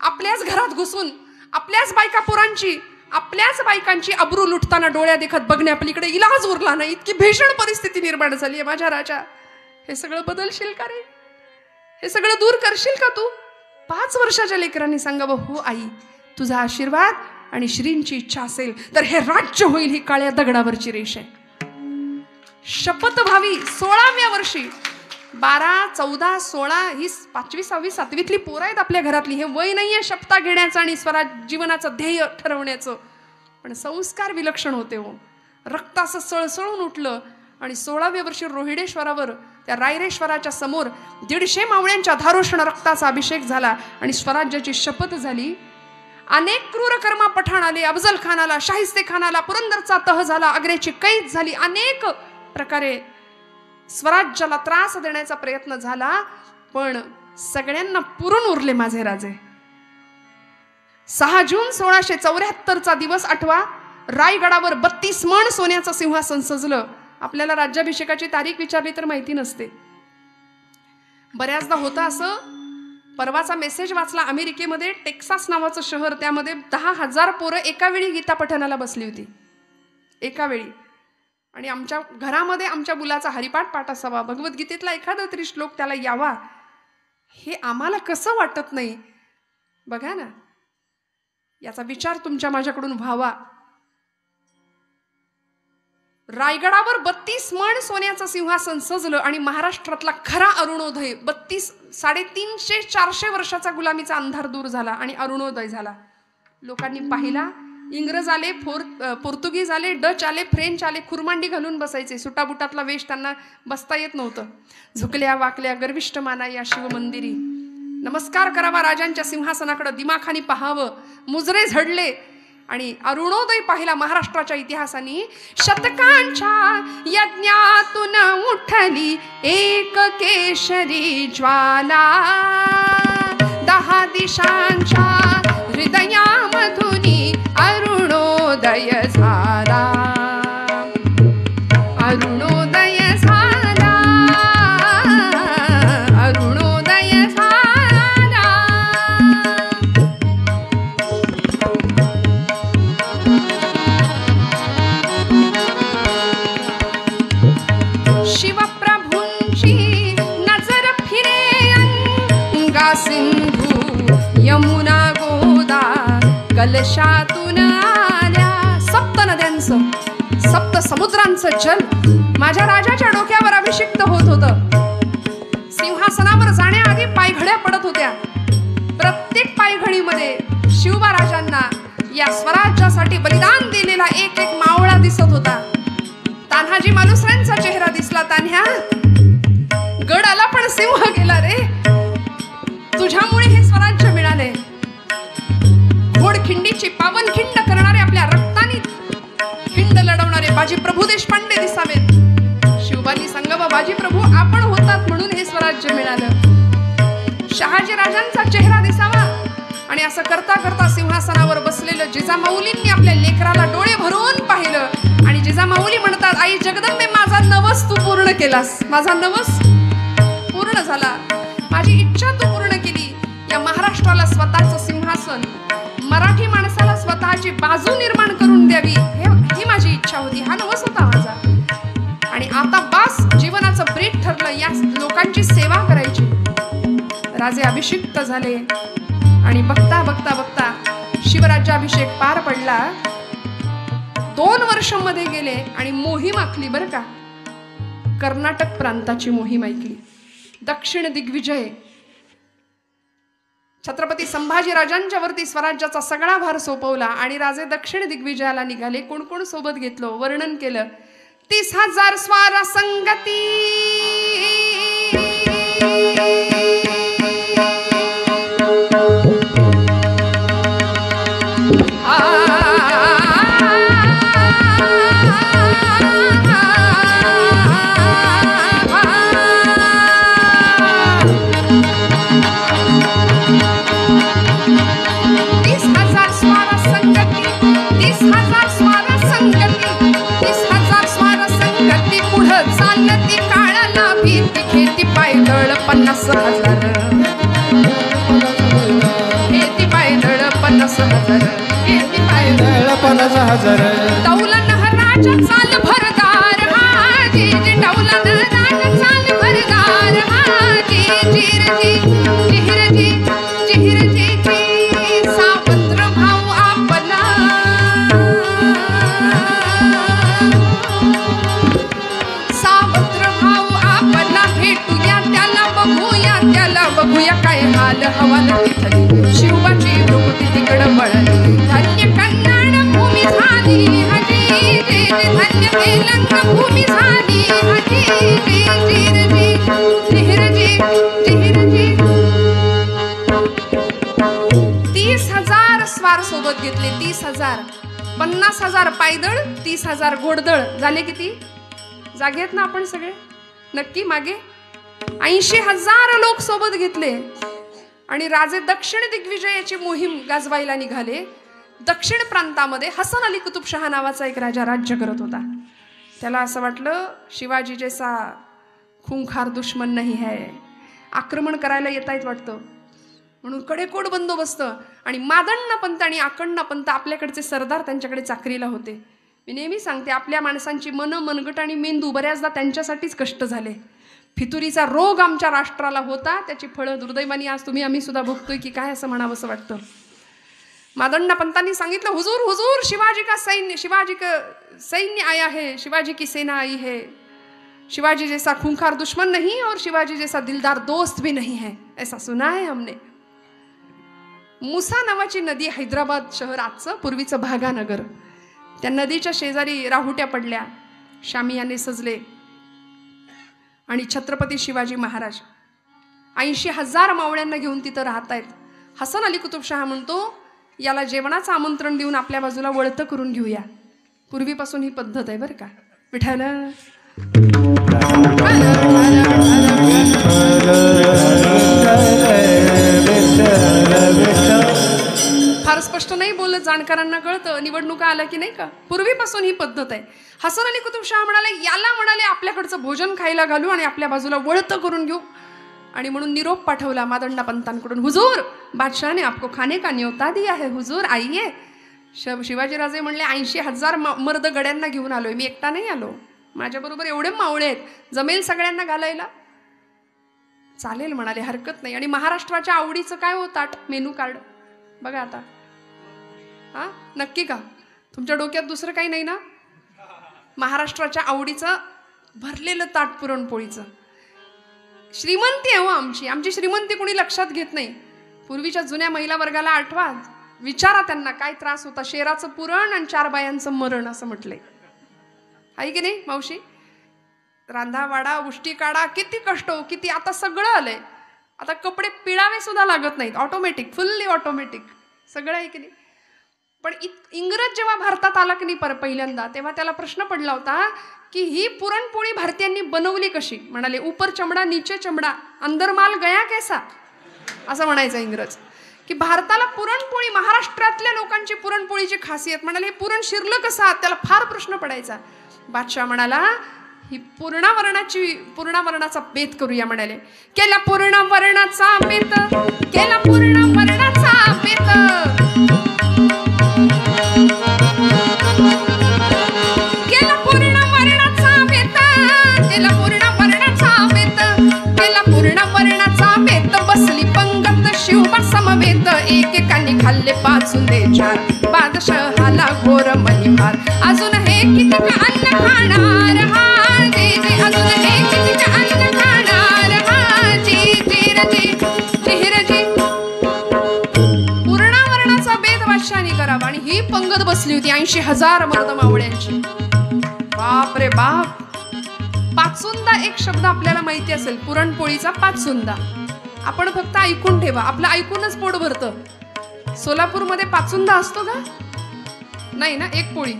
आपल्याच घरात घुसून आपल्याच बायका पोरांची आपल्याच बायकांची अब्रू लुटताना डोळ्या देखत बघण्यापलीकडे इलाज उरला नाही, इतकी भीषण परिस्थिती निर्माण झाली आहे माझ्या राजा. हे सगळं बदलशील का रे? हे सगळं दूर करशील का तू? 5 वर्षाच्या लेकरांनी सांगावं, हो आई, तुझा आशीर्वाद आणि श्रींची इच्छा असेल तर हे राज्य होईल, ही काळ्या दगडावरची रेष आहे. शपथ व्हावी. 16व्या वर्षी 12, 14, 16 ही 5वी, 6वी, 7वीतली पोरं आहेत आपल्या घरातली. हे वय नाहीये शपथा घेण्याचं आणि स्वराज जीवनाचं ध्येय ठरवण्याचं, पण संस्कार विलक्षण होते हो. रक्त असं सळसळून उठलं आणि 16व्या वर्षी रोहिडेश्वरावर त्या रायरेश्वराच्या समोर 150 मावळ्यांच्या धारोषण रक्ताचा अभिषेक झाला आणि स्वराज्याची शपथ झाली. अनेक क्रूर कर्मा पठाण आले, अफजल खान आला, शाहिस्ते खान आला, पुरंदरचा तह झाला, आग्र्याची कैद झाली, अनेक प्रकारे स्वराज्याला त्रास देण्याचा प्रयत्न झाला, पण सगळ्यांना पुरून उरले माझे राजे. 6 जून 1674चा दिवस आठवा. रायगडावर 32 मण सोन्याचं सिंहासन सजलं. आपल्याला राज्याभिषेकाची तारीख विचारली तर माहिती नसते. बऱ्याचदा होतं असं. परवाचा मेसेज वाचला, अमेरिकेमध्ये टेक्सास नावाचं शहर, त्यामध्ये 10,000 पोरं एका वेळी गीता पठणाला बसली होती, एका वेळी. आणि आमच्या घरामध्ये आमच्या मुलाचा हरिपाठ पाठ असावा, भगवद्गीतेतला एखादा तरी श्लोक त्याला यावा, हे आम्हाला कसं वाटत नाही बघा ना. याचा विचार तुमच्या माझ्याकडून व्हावा. रायगडावर 32 मण सोन्याचं सिंहासन सजलं आणि महाराष्ट्रातला खरा अरुणोदय, 350-400 वर्षाचा गुलामीचा अंधार दूर झाला आणि अरुणोदय झाला. लोकांनी पाहिला. इंग्रज आले, पोर्तुगीज आले, डच आले, फ्रेंच आले, खुरमांडी घालून बसायचे. सुटाबुटातला वेश त्यांना बसता येत नव्हतं. झुकल्या वाकल्या गर्विष्ठ माना या शिवमंदिरी, नमस्कार करावा राजांच्या सिंहासनाकडे, दिमाखानी पाहावं, मुजरे झडले आणि अरुणोदय पाहिला महाराष्ट्राच्या इतिहासानी. शतकांच्या यज्ञातून उठली एक केशरी ज्वाला, 10 दिशांच्या हृदयामधुनी अरुणोदय झाला, अरुणोदय झाला, अरुणोदय झाला. शिवप्रभूंची नजर फिरे अंगा सिंधू यमुना गोदा कलशातून आल्या. 7 नद्यांचं 7 समुद्रांचं जल माझ्या राजाच्या डोक्यावर अभिषिक्त होत होतं. सिंहासनावर जाण्याआधी पायघड्या पडत होत्या. प्रत्येक पायघडीमध्ये शिवबा राजांना या स्वराज्यासाठी बलिदान दिलेला एक एक मावळा दिसत होता. तान्हाजी मालुसरेंचा चेहरा दिसला. तान्ह्या, गड आला पण सिंह गेला रे, तुझ्यामुळे हे स्वराज्य मिळाले. घोडखिंडीची पावन खिंड करणारे, आपल्या रक्ताने खिंड लढवणारे बाजी प्रभू देशपांडे दिसावेत. शिवबानी सांगावं, बाजी प्रभू आपण होतात म्हणून हे स्वराज्य मिळालं. शहाजी राजांचा चेहरा दिसावा. आणि असं करता करता सिंहासनावर बसलेलं जिजामाऊलींनी आपल्या लेकराला डोळे भरून पाहिलं आणि जिजामाऊली म्हणतात, आई जगदंबे, माझा नवस तू पूर्ण केलास, माझा नवस पूर्ण झाला, माझी इच्छा तू पूर्ण केली. या महाराष्ट्राला स्वतःचं सिंहासन, मराठी माणसाला स्वतःची बाजू निर्माण करून द्यावी, ही माझी इच्छा होती, हा नवस होता माझा. आणि आता बास, जीवनाचं ब्रीद ठरलं, या लोकांची सेवा करायची. राजे अभिषिक्त झाले आणि बघता बघता बघता शिवराज्याभिषेक पार पडला. 2 वर्ष मध्ये गेले आणि मोहीम आखली बरं का. कर्नाटक प्रांताची मोहीम ऐकली. दक्षिण दिग्विजय. छत्रपती संभाजी राजांच्या वरती स्वराज्याचा सगळा भार सोपवला आणि राजे दक्षिण दिग्विजयाला निघाले. कोण कोण सोबत घेतलं वर्णन केलं. 30,000 स्वार संगती, स्वार संगती, 30,000 स्वार संगती. हजार घेती पायदळ 50,000 डौलन राजा चाल भरदार हाजी जी डौलन राजा चाल भरदार हाजी जिरजी जिरजी जिरजी जी सावत्र भाऊ आपला सावत्र भाऊ आपला भेटूया त्याला बघूया काय हाल हवाल तिथली शिवाची वृत्ती तिकडं वळली धन्य कन्नड भूमी झाली हजी धन्य तेलंग भूमी झाली हजी जिरजी जिरजी जिरजी 30,000 स्वार सोबत घेतले 30,000 50,000 पायदळ 30,000 घोडदळ झाले किती जागेत ना आपण सगळे नक्की मागे 80,000 लोक सोबत घेतले आणि राजे दक्षिण दिग्विजयाची मोहीम गाजवायला निघाले. दक्षिण प्रांतामध्ये हसन अली कुतुबशहा नावाचा एक राजा राज्य करत होता. त्याला असं वाटलं शिवाजी जैसा खूंखार दुश्मन नाही है, आक्रमण करायला येत आहेत वाटतं, म्हणून कडेकोट बंदोबस्त. आणि मादण्ण पंत आणि आकण्ण पंत आपल्याकडचे सरदार त्यांच्याकडे चाकरीला होते. मी नेहमी सांगते आपल्या माणसांची मनगट आणि मेंदू बऱ्याचदा त्यांच्यासाठीच कष्ट झाले. फितुरीचा रोग आमच्या राष्ट्राला होता, त्याची फळं दुर्दैवानी आज आम्ही सुद्धा भोगतोय की काय असं म्हणावं असं वाटतं. मादण्ण पंतांनी सांगितलं हुजूर हुजूर शिवाजी का सैन्य आया है, शिवाजी की सेना आई है, शिवाजी जैसा खूंखार दुश्मन नहीं और शिवाजी जैसा दिलदार दोस्त भी नहीं है, ऐसा सुना है हमने. मुसा नावाची नदी हैदराबाद शहर आजचं पूर्वीचं भागानगर, त्या नदीच्या शेजारी राहुट्या पडल्या, शामियाने सजले आणि छत्रपती शिवाजी महाराज 80,000 मावळ्यांना घेऊन तिथं राहत आहेत. हसन अली कुतुबशहा म्हणतो याला जेवणाचं आमंत्रण देऊन आपल्या बाजूला वळतं करून घेऊया. पूर्वीपासून ही पद्धत आहे बरं का. विठ्ठल फार स्पष्ट नाही बोलत, जाणकारांना कळतं, निवडणुका आल्या की नाही का. पूर्वीपासून ही पद्धत आहे. हसन अली कुतुबशहा म्हणाले आपल्याकडचं भोजन खायला घालू आणि आपल्या बाजूला वळतं करून घेऊ. आणि म्हणून निरोप पाठवला मादण्ण पंतांकडून, हुजूर बादशाह ने आपको खाने का न्योता दिया है, हुजूर आइए. शिवाजीराजे म्हणले 80,000 मर्द गड्यांना घेऊन आलोय, मी एकटा नाही आलो, माझ्याबरोबर एवढे मावळे आहेत, जमेल सगळ्यांना घालायला. चालेल म्हणाले, हरकत नाही. आणि महाराष्ट्राच्या आवडीचं काय हो ताट, मेनू कार्ड बघा आता. हा नक्की का तुमच्या डोक्यात दुसरं काही नाही ना. महाराष्ट्राच्या आवडीचं भरलेलं ताट पुरणपोळीचं. श्रीमंती आहे हो आमची श्रीमंती कोणी लक्षात घेत नाही. पूर्वीच्या जुन्या महिला वर्गाला आठवा, विचारा त्यांना काय त्रास होता. शेराचं पुरण आणि 4 बायांचं मरण असं म्हटलंय, आहे की नाही मावशी. रांधा वाडा उष्टी काढा, किती कष्ट हो, किती. आता सगळं आलंय, आता कपडे पिळावे सुद्धा लागत नाहीत, ऑटोमॅटिक, फुल्ली ऑटोमॅटिक सगळं आहे की नाही. पण इंग्रज जेव्हा भारतात आला की नाही पहिल्यांदा, तेव्हा त्याला प्रश्न पडला होता की ही पुरणपोळी भारतीयांनी बनवली कशी. म्हणाले ऊपर चमडा नीचे चमडा अंदर माल गया कैसा, असं म्हणायचं इंग्रज. की भारताला पुरणपोळी, महाराष्ट्रातल्या लोकांची पुरणपोळीची खासियत. म्हणाले हे पुरण शिरलं कसं, त्याला फार प्रश्न पडायचा. बादशाह म्हणाला ही पूर्णावरणाचा बेत करूया. म्हणाले केला पूर्णावरणाचा बेत, केला पूर्णावरणाचा बेत, केला पूर्णावरणाचा बेत, केला पूर्णावरणाचा बेत, केला पूर्णावरणाचा बेत. बसली पंगत शिवबा समवेत, एकेकाने खाल्ले 5 दे 4, बादशहाला घोर मनिहार. अजून हे किती का अन्न खाणार हाजी, अजून हे किती का अन्न खाणार हाजी, जिरजी जिरजी. पूर्णावरणाचा बेत बादशाहाने करावा. आणि ही पंगत बसली होती 80,000 मर्द मावळ्यांची. बाप रे बाप. पाचुंदा एक शब्द आपल्याला माहिती असेल, पुरणपोळीचा पाचुंदा. आपण फक्त ऐकून ठेवा, आपलं ऐकूनच पोट भरतं. सोलापूरमध्ये पाचुंदा असतो का नाही ना, एक पोळी.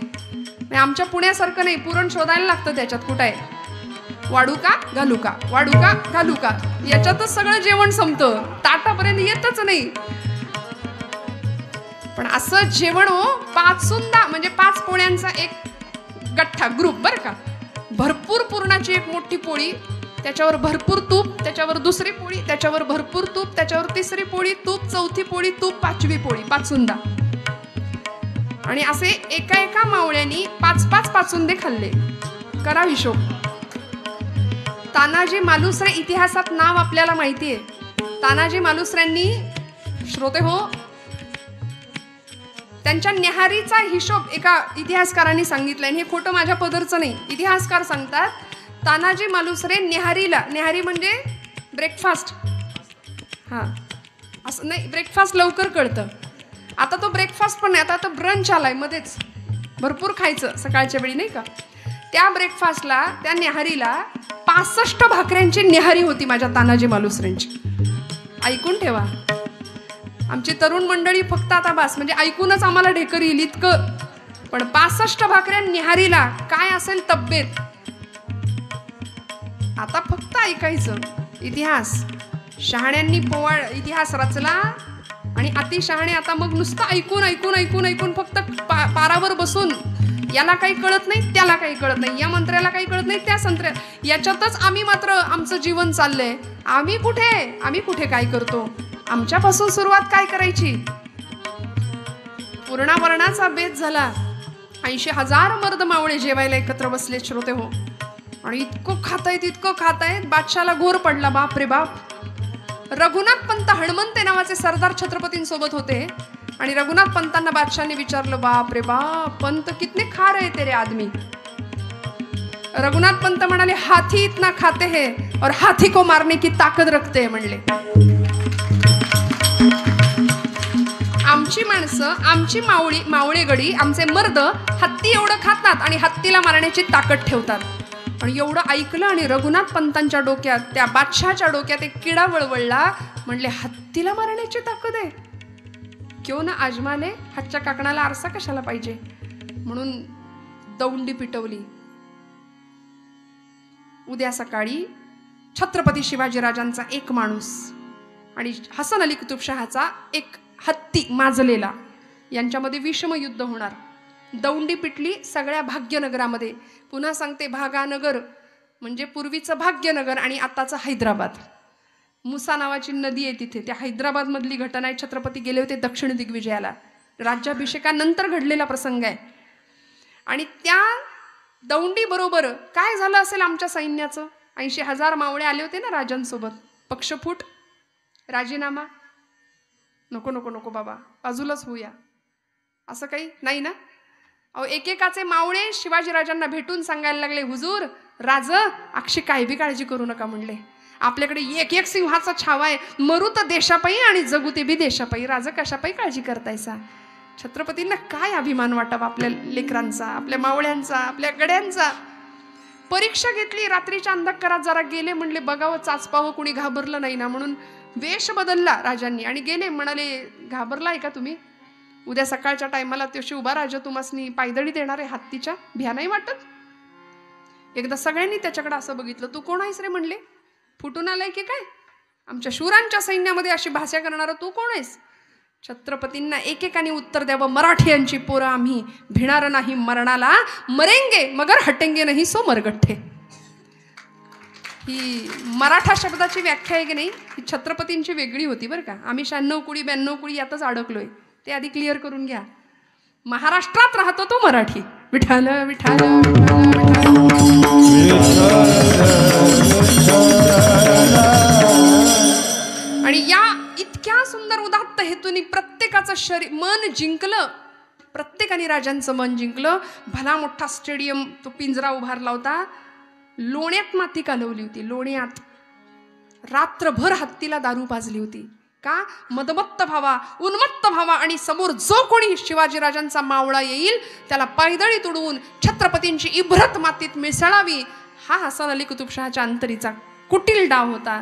आमच्या पुण्यासारखं नाही, पुरण शोधायला लागतं त्याच्यात कुठं आहे. वाढू का घालू का, वाढू का घालू का, याच्यातच सगळं जेवण संपतं, ताटापर्यंत येतच नाही. पण असं जेवण हो, पाचुंदा म्हणजे 5 पोळ्यांचा एक गठ्ठा ग्रुप बरं का. भरपूर पुरणाची एक मोठी पोळी, त्याच्यावर भरपूर तूप, त्याच्यावर दुसरी पोळी, त्याच्यावर भरपूर तूप, त्याच्यावर तिसरी पोळी तूप, चौथी पोळी तूप, 5वी पोळी, पाचुंदा. आणि असे एका एका मावळ्यांनी 5-5 पाचुंदे खाल्ले. करा हिशोब. तानाजी मालुसरे इतिहासात नाव आपल्याला माहिती आहे. तानाजी मालुसऱ्यांनी, श्रोते हो, त्यांच्या न्याहारीचा हिशोब एका इतिहासकारांनी सांगितलाय. हे खोटं माझ्या पदरचं नाही. इतिहासकार सांगतात तानाजी मालुसरे न्याहारीला, न्याहारी म्हणजे ब्रेकफास्ट, हां असं नाही, ब्रेकफास्ट लवकर कळतं. आता तो ब्रेकफास्ट पण नाही, आता तो ब्रंच आलाय, मध्येच भरपूर खायचं सकाळच्या वेळी नाही का. त्या ब्रेकफास्टला, त्या न्याहारीला 65 भाकऱ्यांची न्याहारी होती माझ्या तानाजी मालुसरेंची. ऐकून ठेवा. आमची तरुण मंडळी फक्त आता बास म्हणजे ऐकूनच आम्हाला ढेकर येईल इतकं, पण 65 भाकऱ्या न्याहारीला काय असेल तब्येत. आता फक्त ऐकायचं इतिहास. शहाण्यांनी पोवाड इतिहास रचला आणि अतिशहाणे आता मग नुसतं ऐकून ऐकून ऐकून ऐकून फक्त पारावर बसून, याला काही कळत नाही, त्याला काही कळत नाही, या मंत्र्याला काही कळत नाही, त्या संत्र्या, याच्यातच आम्ही मात्र आमचं जीवन चाललंय. आम्ही कुठे काय करतो. आमच्यापासून सुरुवात काय करायची. पूर्णावरणाचा बेत झाला. 80,000 मर्द मावळे जेवायला एकत्र बसले श्रोते हो. आणि इतकं खातायत बादशाला घोर पडला. बाप रे बाप. रघुनाथ पंत हणमंते नावाचे सरदार छत्रपतींसोबत होते आणि रघुनाथ पंतांना बादशाने विचारलं, बाप रे बाप पंत कितने खा रहे तेरे आदमी. रघुनाथ पंत म्हणाले, हाथी इतना खाते हैं और हाथी को मारने की ताकद रखते हैं म्हणले. आमची माणसं, आमची मावळेगडी, आमचे मर्द हत्ती एवढं खातात आणि हत्तीला मारण्याची ताकद ठेवतात. आणि एवढं ऐकलं आणि रघुनाथ पंतांच्या डोक्यात, त्या बादशाच्या डोक्यात एक किडा वळवळला. म्हणले, हत्तीला मारण्याची ताकद आहे, क्यों ना आजमाले. हातच्या काकणाला आरसा कशाला पाहिजे. म्हणून दौंडी पिटवली. उद्या सकाळी छत्रपती शिवाजीराजांचा एक माणूस आणि हसन अली कुतुबशहाचा एक हत्ती माजलेला, यांच्यामध्ये विषम युद्ध होणार. दौंडी पिटली सगळ्या भाग्यनगरामध्ये. पुन्हा सांगते, भागानगर म्हणजे पूर्वीचं भाग्यनगर आणि आताचं हैदराबाद. मुसा नावाची नदी आहे तिथे. त्या हैदराबाद मधली घटना आहे. छत्रपती गेले होते दक्षिण दिग्विजयाला. राज्याभिषेकानंतर घडलेला प्रसंग आहे. आणि त्या दौंडी बरोबर काय झालं असेल आमच्या सैन्याचं. 80,000 मावळे आले होते ना राजांसोबत. पक्षफूट, राजीनामा, नको नको नको बाबा, बाजूलाच होऊया, असं काही नाही ना. अहो, एकेकाचे मावळे शिवाजीराजांना भेटून सांगायला लागले, हुजूर राज अक्षी काय बी काळजी करू नका म्हणले. आपल्याकडे एक एक सिंहाचा छावा आहे. मरू तर देशापायी आणि जगू ते बी देशापायी. राज कशापायी काळजी करतायसा. छत्रपतींना काय अभिमान वाटावा आपल्या लेकरांचा, आपल्या मावळ्यांचा, आपल्या गड्यांचा. परीक्षा घेतली. रात्रीच्या अंधकारात जरा गेले. म्हणले बघावं चाचपावं, कुणी घाबरलं नाही ना. म्हणून वेश बदलला राजांनी आणि गेले. म्हणाले, घाबरलाय का तुम्ही. उद्या सकाळच्या टायमाला तशी उभा राजा तुम्हासनी पायदळी देणार आहे हत्तीच्या. भ्या नाही वाटत. एकदा सगळ्यांनी त्याच्याकडे असं बघितलं. तू कोण आहेस रे म्हणले. फुटून आलाय की काय. आमच्या शूरांच्या सैन्यामध्ये अशी भाषा करणारा तू कोण आहेस. छत्रपतींना एकेकाने उत्तर द्यावं, मराठ्यांची पोरं आम्ही, भिणार नाही मरणाला, मरेंगे मगर हटेंगे नाही सो मरगठ्ठे. ही मराठा शब्दाची व्याख्या आहे की नाही, ही छत्रपतींची वेगळी होती बरं का. आम्ही 96 कुळी 92 कुळी यातच अडकलोय. ते आधी क्लिअर करून घ्या. महाराष्ट्रात राहतो तो मराठी. विठाल विठाल आणि या इतक्या सुंदर उदात्त हेतूनी प्रत्येकाचं शरीर मन जिंकलं. प्रत्येकाने राजांचं मन जिंकलं. भला मोठा स्टेडियम, तो पिंजरा उभारला होता. लोण्यात माती कालवली होती. लोण्यात रात्रभर हत्तीला दारू पाजली होती. का. मदमत्त व्हावा, उन्मत्त व्हावा आणि समोर जो कोणी शिवाजीराजांचा मावळा येईल त्याला पायदळी तुडवून छत्रपतींची इब्रत मातीत मिसळावी. हा हसन अली कुतुबशहाच्या अंतरीचा कुटील डाव होता.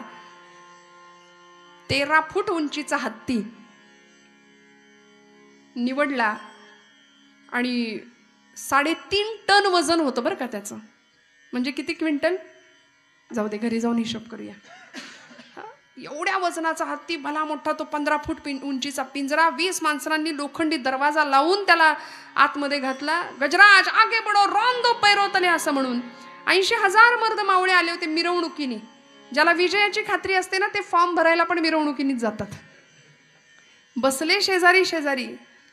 13 फूट उंचीचा हत्ती निवडला आणि 3.5 टन वजन होतं बरं का त्याचं. म्हणजे किती क्विंटल. जाऊ दे, घरी जाऊन हिशोब करूया. एवढ्या वजनाचा हत्ती, भला मोठा तो 15 फूट उंचीचा पिंजरा. 20 माणसांनी लोखंडी दरवाजा लावून त्याला आतमध्ये घातला. गजराज आगे बडो रोंदो पैरो तले असं म्हणून 80,000 मर्द मावळे आले होते मिरवणुकीने. ज्याला विजयाची खात्री असते ना ते फॉर्म भरायला पण मिरवणुकीनेच जातात. बसले शेजारी शेजारी.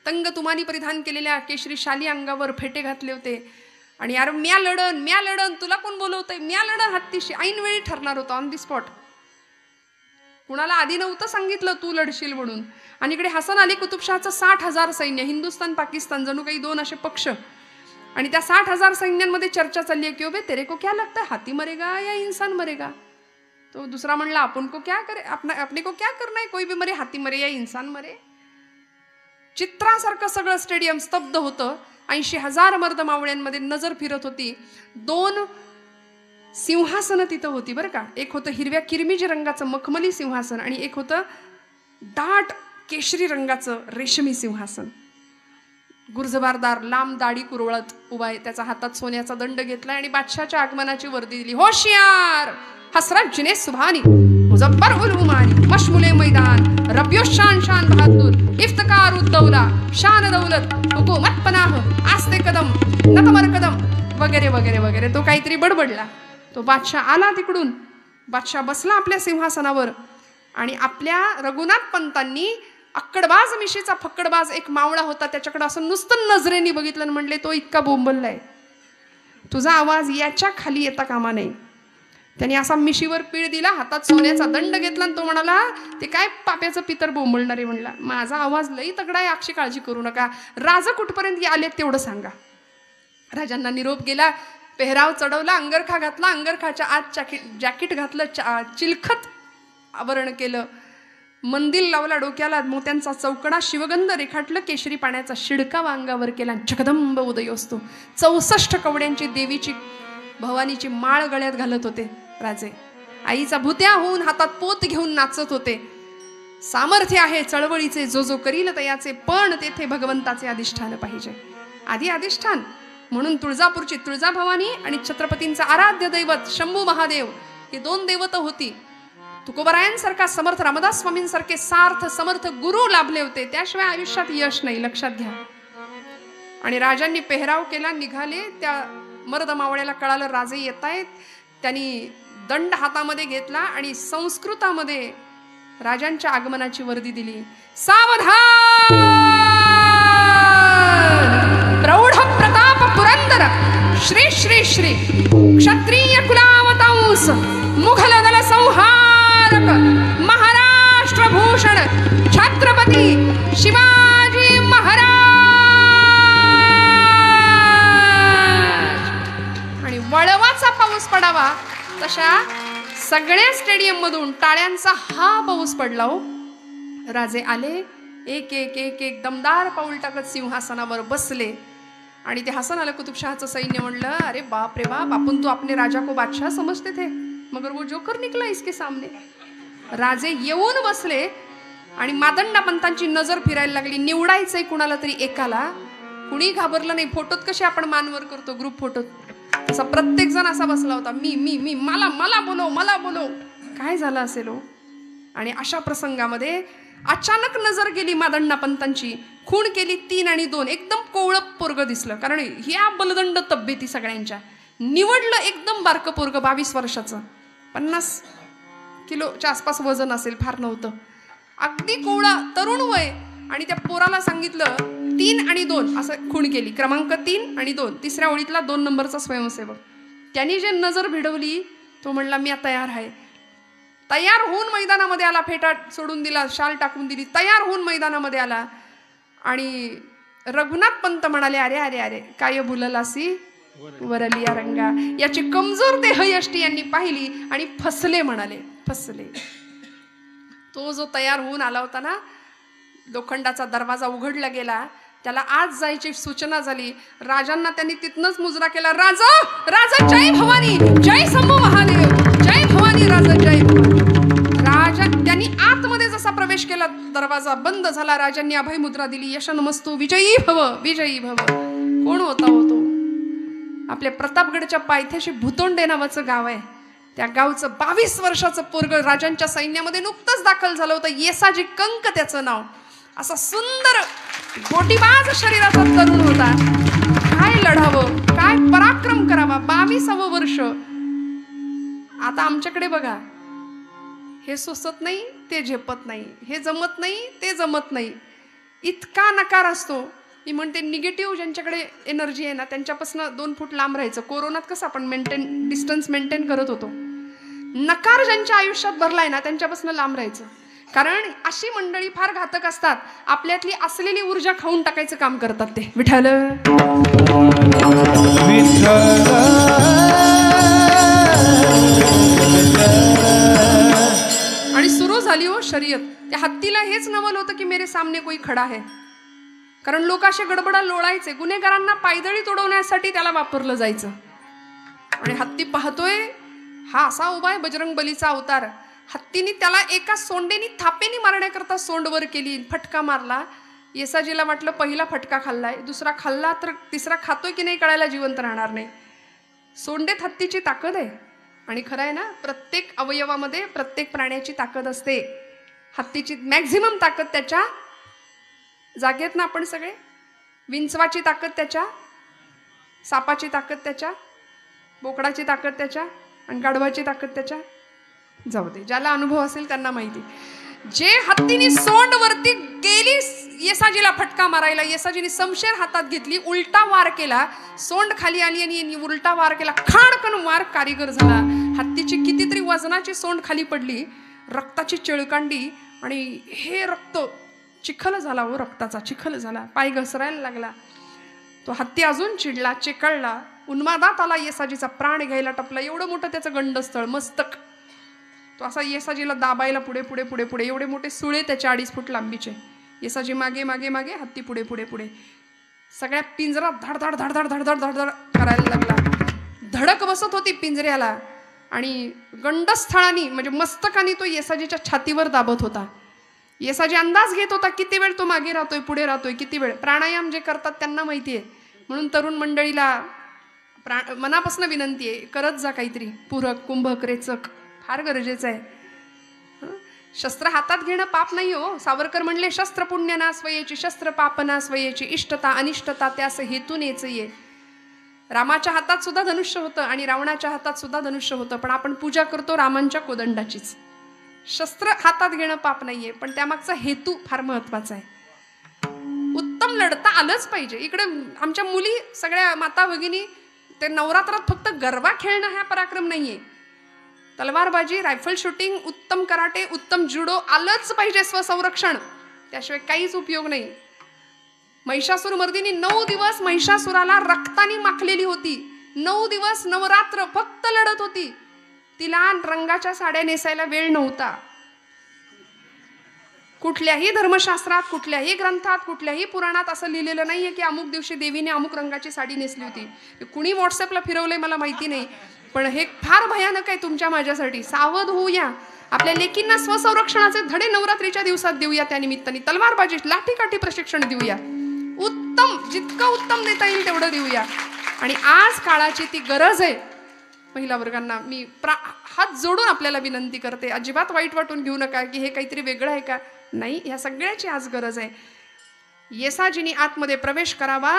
तंग तुमानी परिधान केलेल्या केशरी शाली अंगावर फेटे घातले होते आणि यार म्या लढन तुला कोण बोलवतंय, म्या लढन हत्तीशी ऐनवेळी ठरणार होतं ऑन दी स्पॉट. कुणाला आधी नव्हतं सांगितलं तू लढशील म्हणून. आणि इकडे हसन अली कुतुबशहाचं 60,000 सैन्य, हिंदुस्थान पाकिस्तान जणू काही दोन असे पक्ष. आणि त्या 60,000 सैन्यांमध्ये चर्चा चालली आहे की ओबे तेरे को क्या लगता है हाथी मरेगा या इंसान मरेगा. तो दुसरा म्हणला आपण को क्या करे, अपने को क्या करना है, कोई भी मरे, हाथी मरे या इंसान मरे. चित्रासारखं सगळं स्टेडियम स्तब्ध होतं. 80,000 मर्द मावळ्यांमध्ये नजर फिरत होती. 2 सिंहासनं तिथं होती बरं का. एक होतं हिरव्या किरमिजी रंगाचं मखमली सिंहासन आणि एक होतं दाट केशरी रंगाचं रेशमी सिंहासन. गुर्जबारदार लांब दाढी कुरवळत उभा आहे, त्याचा हातात सोन्याचा दंड घेतला आणि बादशाच्या आगमनाची वर्दी दिली. होशियार हसरत जिने सुभानी मुजफ्फर उल उमानी मशमुले मैदान रबियो शान शान बहादुर इफ्तिकार उद्दौला शान दौलत हुकूमत पनाह आस्ते कदम नतमर कदम वगैरे वगैरे वगैरे. तो काहीतरी बडबडला. तो बादशाह आला तिकडून. बादशाह बसला आपल्या सिंहासनावर आणि आपल्या रघुनाथ पंतांनी अक्कडबाज मिशीचा फक्कडबाज एक मावळा होता त्याच्याकडे असं नुसतं नजरेने बघितलं आणि म्हणले तो इतका बोंबललाय, तुझा आवाज याच्या खाली येता कामा नये. त्याने असा मिशीवर पीळ दिला, हातात सोन्याचा दंड घेतला आणि तो म्हणाला ते काय पाप्याचं पितर बोंबलणारे. म्हणला माझा आवाज लई तगडा आहे, अशी काळजी करू नका. राजा कुठपर्यंत आले तेवढं सांगा. राजांना निरोप गेला, पेहराव चढवला, अंगरखा घातला, अंगरखाच्या आत जॅकेट घातलं, चिलखत आवरण केलं, मंदिर लावला डोक्याला, मोत्यांचा चौकडा शिवगंध रेखाटलं, केशरी पाण्याचा शिडकावा अंगावर केला. जगदंब उदय असतो. 64 कवड्यांची देवीची भवानीची माळ गळ्यात घालत होते राजे. आईचा भुत्या होऊन हातात पोत घेऊन नाचत होते. सामर्थ्य आहे चळवळीचे, जो जो करील तयाचे, पण तेथे भगवंताचे अधिष्ठान पाहिजे. आधी अधिष्ठान म्हणून तुळजापूरची तुळजाभवानी आणि छत्रपतींचं आराध्य दैवत शंभू महादेव हे 2 दैवत होती. तुकोबरायांसारखा समर्थ रामदास स्वामींसारखे सार्थ समर्थ गुरु लाभले होते, त्याशिवाय आयुष्यात यश नाही, लक्षात घ्या. आणि राजांनी पेहराव केला, निघाले. त्या मर्द मावळ्याला कळालं राजे येत आहेत. त्यांनी दंड हातामध्ये घेतला आणि संस्कृतामध्ये राजांच्या आगमनाची वर्दी दिली. सावधान प्रौढ प्रताप पुरंदर श्री श्री श्री क्षत्रिय कुलावतांस मुघल दल संहारक महाराष्ट्र भूषण छत्रपती शिवाजी महाराज. आणि वळवाचा पाऊस पडावा तशा सगळ्या स्टेडियम मधून टाळ्यांचा हा पाऊस पडला. हो राजे आले, एक एक एक एक दमदार पाऊल टाकत सिंहासनावर बसले. आणि ते हसन अली कुतुबशहाचं सैन्य म्हणलं अरे बाप रे बाप, आपण तो अपने राजा को बादशाह समजते थे मगर वो जोकर निकला इसके सामने. राजे येऊन बसले आणि मादंडा पंतांची नजर फिरायला लागली. निवडायचंय कुणाला तरी एकाला. कुणी घाबरलं नाही. फोटोत कसे आपण मानवर करतो ग्रुप फोटोत, तसा प्रत्येक जण असा बसला होता. मी मी मी मला मला बोलव मला बोलव. काय झालं असेल हो. आणि अशा प्रसंगामध्ये अचानक नजर गेली मादंडा पंतांची. खूण केली 3 आणि 2. एकदम कोवळं पोरग दिसलं, कारण ह्या बलदंड तब्येती सगळ्यांच्या. निवडलं एकदम बारकं पोरग 22 वर्षाचं, 50 किलोच्या आसपास वजन असेल, फार नव्हतं. अगदी कोवळा तरुण वय. आणि त्या पोराला सांगितलं 3 आणि 2 असं खूण केली. क्रमांक 3 आणि 2. तिसऱ्या ओळीतला 2 नंबरचा स्वयंसेवक. त्यांनी जे नजर भिडवली तो म्हणला मी तयार आहे. तयार होऊन मैदानामध्ये आला. फेटा सोडून दिला, शाल टाकून दिली, तयार होऊन मैदानामध्ये आला. आणि रघुनाथ पंत म्हणाले अरे अरे अरे काय भुललासी वरलिया रंगा. याची कमजोर देहयष्टी यांनी पाहिली आणि फसले म्हणाले, फसले. तो जो तयार होऊन आला होता ना, लोखंडाचा दरवाजा उघडला गेला. त्याला आज जायची सूचना झाली. राजांना त्यांनी तिथनच मुजरा केला. राजा राजा जय भवानी, जय शंभू महादेव, जय भवानी राजा जय भवानी. राजा त्यांनी आतमध्ये जसा प्रवेश केला, दरवाजा बंद झाला. राजांनी अभय मुद्रा दिली. यशनमस्तू विजयी भव विजयी भव. कोण होता हो तो? आपल्या प्रतापगडच्या पायथ्याशी भुतोंडे नावाचं गाव आहे. त्या गावचं 22 वर्षाचं पोरग राजांच्या सैन्यामध्ये नुकतंच दाखल झालं होतं. येसाजी कंक त्याचं नाव. असा सुंदर गोटीबाज शरीराचा तरुण होता. काय लढावं, काय पराक्रम करावा. 22वं वर्ष. आता आमच्याकडे बघा, हे सुचत नाही ते झेपत नाही, हे जमत नाही ते जमत नाही. इतका नकार असतो. मी म्हणते निगेटिव्ह ज्यांच्याकडे एनर्जी आहे ना त्यांच्यापासून 2 फूट लांब राहायचं. कोरोनात कसं आपण डिस्टन्स मेंटेन करत होतो. नकार ज्यांच्या आयुष्यात भरलाय ना त्यांच्यापासून लांब राहायचं. कारण अशी मंडळी फार घातक असतात. आपल्यातली असलेली ऊर्जा खाऊन टाकायचं काम करतात ते. विठ्ठल आणि सुरू झाली हो शर्यत. त्या हत्तीला हेच नवल होतं की मेरे सामने कोई खडा है. कारण लोक असे गडबडा लोळायचे. गुन्हेगारांना पायदळी तोडवण्यासाठी त्याला वापरलं जायचं. आणि हत्ती पाहतोय हा असा उभा आहे बजरंग बलीचा अवतार. हत्तीने त्याला एका सोंडेनी थापेनी मारण्याकरता सोंड वर केली. फटका मारला. येसाजीला वाटलं पहिला फटका खाल्लाय, दुसरा खाल्ला तर तिसरा खातोय की नाही कळायला जिवंत राहणार नाही. सोंडेत हत्तीची ताकद आहे. आणि खरं आहे ना, प्रत्येक अवयवामध्ये प्रत्येक प्राण्याची ताकद असते. हत्तीची मॅक्झिमम ताकद त्याच्या जागेत ना. आपण सगळे विंचवाची ताकद त्याच्या, सापाची ताकद त्याच्या, बोकडाची ताकद त्याच्या आणि गाढवाची ताकद त्याच्या. जाऊ दे, ज्याला अनुभव असेल त्यांना माहिती. जे हत्तीने सोंड वरती गेली येसाजीला फटका मारायला, येसाजीने समशेर हातात घेतली, उलटा वार केला, सोंड खाली आली आणि उलटा वार केला. खाडकन वार कारीगर झाला. हत्तीची कितीतरी वजनाची सोंड खाली पडली, रक्ताची चिळकांडी आणि हे रक्त चिखल झाला हो, रक्ताचा चिखल झाला. पाय घसरायला लागला. तो हत्ती अजून चिडला, चिकळला, उन्मादात आला. येसाजीचा प्राण घ्यायला टपला. एवढं मोठं त्याचं गंडस्थळ मस्तक. तो असा येसाजीला दाबायला पुढे पुढे पुढे पुढे. एवढे मोठे सुळे त्याच्या 2.5 फूट लांबीचे. येसाजी मागे मागे मागे, हत्ती पुढे पुढे पुढे. सगळ्या पिंजरा धडधड धडधड धडधड धडधड करायला लागला. धडक बसत होती पिंजऱ्याला. आणि गंडस्थळाने म्हणजे मस्तकाने तो येसाजीच्या छातीवर दाबत होता. येसाजी अंदाज घेत होता किती वेळ तो मागे राहतोय पुढे राहतोय किती वेळ. प्राणायाम जे करतात त्यांना माहिती आहे. म्हणून तरुण मंडळीला मनापासून विनंती आहे, करत जा काहीतरी. पूरक, कुंभक, रेचक फार गरजेचं आहे. शस्त्र हातात घेणं पाप नाही हो. सावरकर म्हणले, शस्त्र पुण्य ना स्वयेची, शस्त्र पाप ना स्वयेची, इष्टता अनिष्टता त्यास हेतून ये. रामाच्या हातात सुद्धा धनुष्य होतं आणि रावणाच्या हातात सुद्धा धनुष्य होतं. पण आपण पूजा करतो रामांच्या कोदंडाचीच. शस्त्र हातात घेणं पाप नाहीये, पण त्यामागचा हेतू फार महत्वाचा आहे. उत्तम लढता आलंच पाहिजे. इकडे आमच्या मुली सगळ्या माता भगिनी ते नवरात्रात फक्त गरबा खेळणं हा पराक्रम नाहीये. तलवारबाजी, रायफल शूटिंग, उत्तम कराटे, उत्तम जुडो आलंच पाहिजे. स्वसंरक्षण, त्याशिवाय काहीच उपयोग नाही. महिषासूर मर्दिनी 9 दिवस महिषासुराला रक्ताने माखलेली होती. 9 दिवस नवरात्र फक्त लढत होती. तिला रंगाच्या साड्या नेसायला वेळ नव्हता. कुठल्याही धर्मशास्त्रात, कुठल्याही ग्रंथात, कुठल्याही पुराणात असं लिहिलेलं नाहीये की अमुक दिवशी देवीने अमुक रंगाची साडी नेसली होती. कुणी व्हॉट्सअपला फिरवलंय मला माहिती नाही. पण हे फार भयानक आहे तुमच्या माझ्यासाठी. सावध होऊया. आपल्या लेकींना स्वसंरक्षणाचे धडे नवरात्रीच्या दिवसात देऊया. त्या निमित्ताने तलवारबाजी, लाठीकाठी प्रशिक्षण देऊया. उत्तम, जितकं उत्तम देता येईल तेवढं देऊया. आणि आज काळाची ती गरज आहे. महिला वर्गांना मी हात जोडून आपल्याला विनंती करते, अजिबात वाईट वाटून घेऊ नका की हे काहीतरी वेगळं आहे का. नाही, ह्या सगळ्याची आज गरज आहे. येसाजीनी आतमध्ये प्रवेश करावा.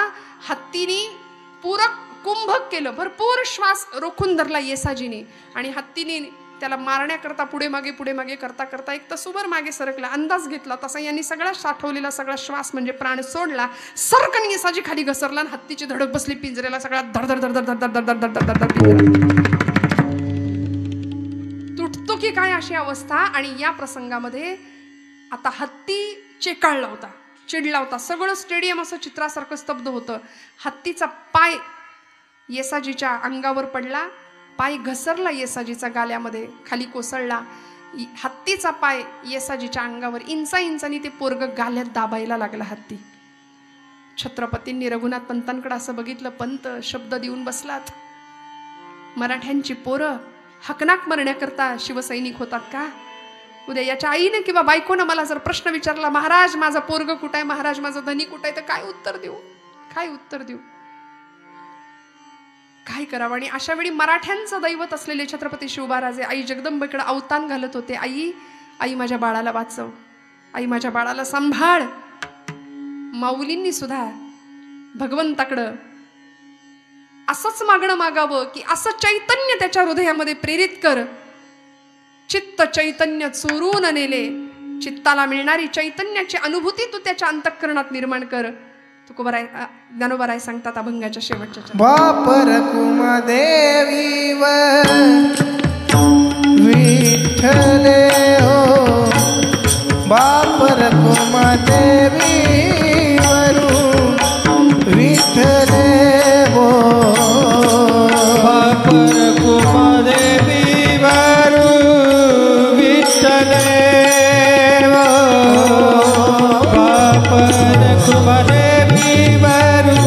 हत्तीनी पूरक कुंभक केलं. भरपूर श्वास रोखून धरला येसाजीनी. आणि हत्तीने त्याला मारण्याकरता पुढे मागे करता करता एक तसूभर मागे सरकला. अंदाज घेतला तसा यांनी सगळा साठवलेला सगळा श्वास म्हणजे प्राण सोडला. सरकन येसाजी खाली घसरला आणि हत्तीची धडक बसली पिंजऱ्याला. सगळा धडधड धडधड धडधड धडधड धडधड धडधड तुटतो की काय अशी अवस्था. आणि या प्रसंगामध्ये आता हत्ती चेकाळला होता, चिडला होता. सगळं स्टेडियम असं चित्रासारखं स्तब्ध होतं. हत्तीचा पाय येसाजीच्या अंगावर पडला. पाय घसरला येसाजीचा गाल्यामध्ये, खाली कोसळला. हत्तीचा पाय येसाजीच्या अंगावर इंचांनी ते पोरग गाल्यात दाबायला लागला. हत्ती. छत्रपतींनी रघुनाथ पंतांकडे असं बघितलं. पंत शब्द देऊन बसलात. मराठ्यांची पोरं हकनाक मरण्याकरता शिवसैनिक होतात का. उद्या याच्या आईने किंवा बायकोनं मला जर प्रश्न विचारला, महाराज माझा पोरग कुठं आहे, महाराज माझा धनी कुठं आहे, तर काय उत्तर देऊ, काय उत्तर देऊ, काय करावं. आणि अशा वेळी मराठ्यांचं दैवत असलेले छत्रपती शिवबाराजे आई जगदंबेकडे अवतान घालत होते. आई माझ्या बाळाला वाचव, आई माझ्या बाळाला सांभाळ. माऊलींनी सुद्धा भगवंताकडं असंच मागणं मागावं की असं चैतन्य त्याच्या हृदयामध्ये प्रेरित कर. चित्त चैतन्य चोरून नेले, चित्ताला मिळणारी चैतन्याची अनुभूती तू त्याच्या अंतःकरणात निर्माण कर. तुकोबराय ज्ञानोबराय सांगतात अभंगाच्या शेवटच्या बापर कुमादेवी व विठ्ठले हो बापर कुमादेवी वरू विठ्ठले हो बापर कुमादेवी वरू विठ्ठले हो बापर कुमादेवी वरू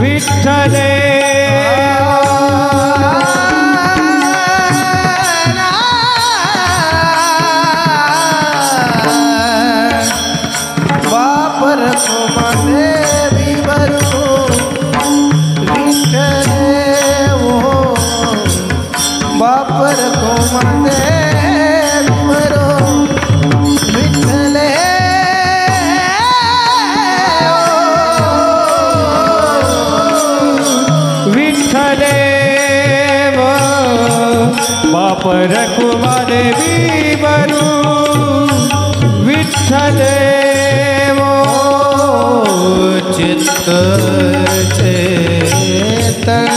विठ्ठले बापर कुमादेवी वरू विठ्ठले हो बापर कुमादेवी वरू विठ्ठले विठ्ठले वो बापर कुमादेवी वरू विठ्ठले वो चित्त चेतन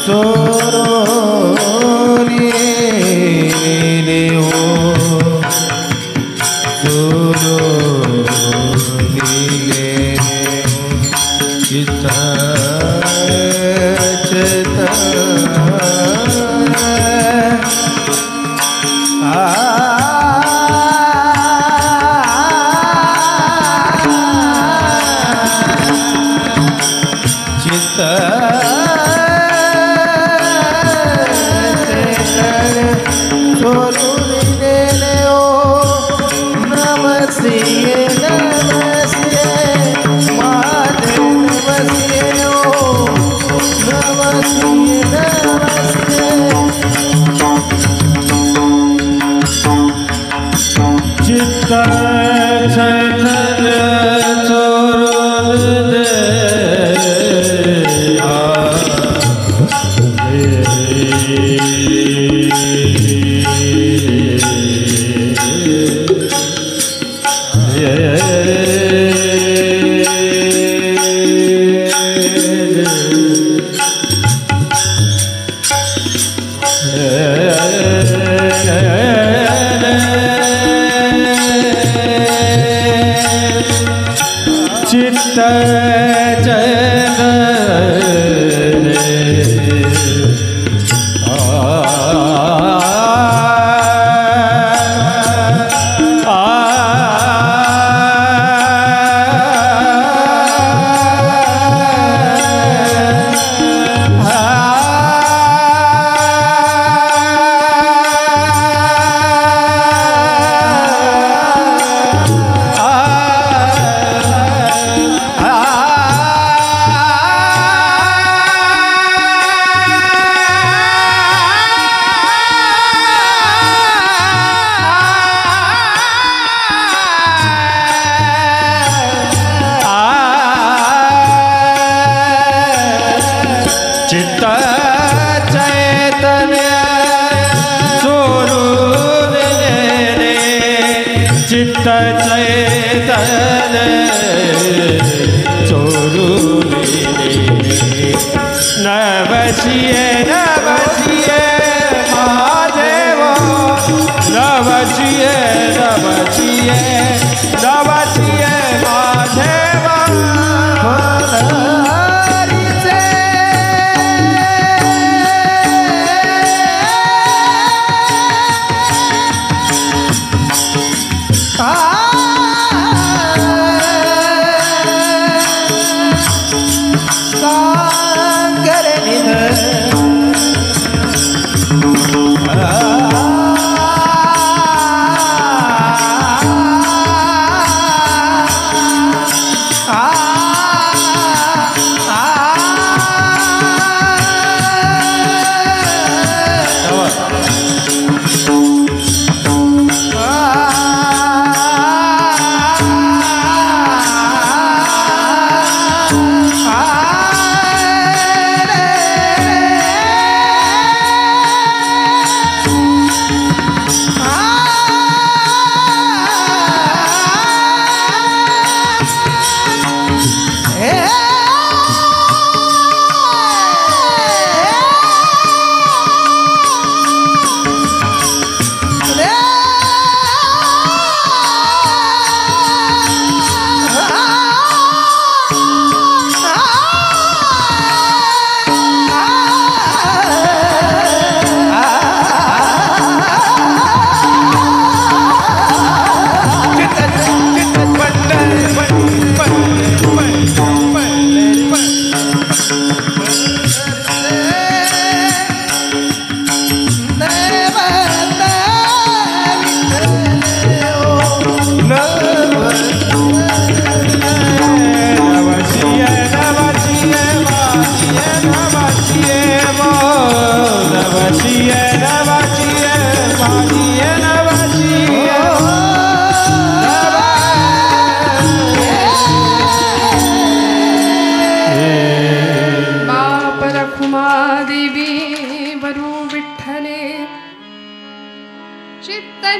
सोरोरी हो चित्त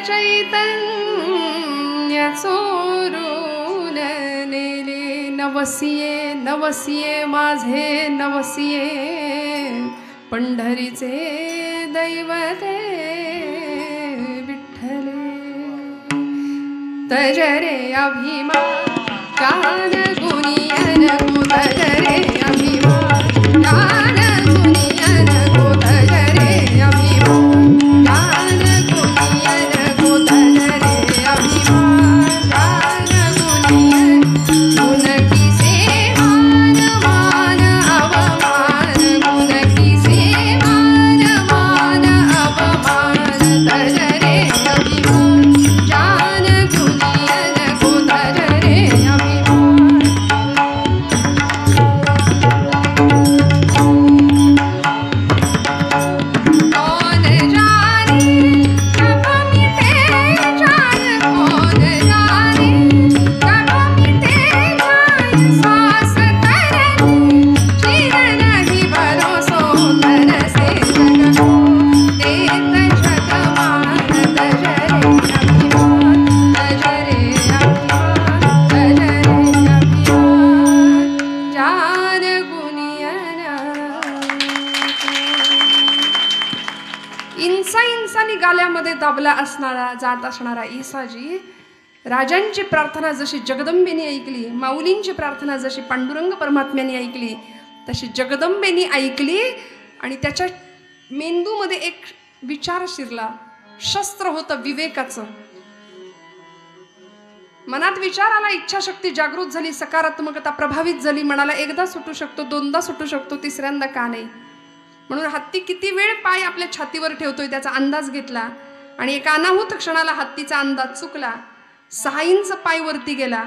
चैतन्य चोरून नेले नवसिये नवसिये माझे नवसिये पंढरीचे दैवते विठ्ठले तजरे अभिमान कान गुनियन को तजरे अभिमान कान गुनियन को तजरे अभिमान कान गुनियन को तजरे अभिमान कान गुनियन गुण की सेवान मान अवमान गुण की सेवान मान अवमान तजरे अभिमान जान गुनियन को तजरे अभिमान कौन जाने कब मिटे जान कौन जाने कब मिटे जान सांस तरनी चिर नहीं भरोसो तन से जग को देत जगमान तजरे अभिमान तजरे अभिमान तजरे अभिमान जान गुनियन इंसानी गाल्यामध्ये दाबला असणारा जात असणारा ईसाजी राजांची प्रार्थना जशी जगदंबेने ऐकली, माऊलींची प्रार्थना जशी पांडुरंग परमात्म्याने ऐकली, तशी जगदंबेने ऐकली आणि त्याच्या मेंदूमध्ये एक विचार शिरला. शस्त्र होतं विवेकाचं. मनात विचार आला, इच्छाशक्ती जागृत झाली, सकारात्मकता प्रभावित झाली. मनाला एकदा सुटू शकतो, दोनदा सुटू शकतो, तिसऱ्यांदा का नाही. म्हणून हत्ती किती वेळ पाय आपल्या छातीवर ठेवतोय त्याचा अंदाज घेतला आणि एका अनाहूत क्षणाला हत्तीचा अंदाज चुकला. 6 इंच पाय वरती गेला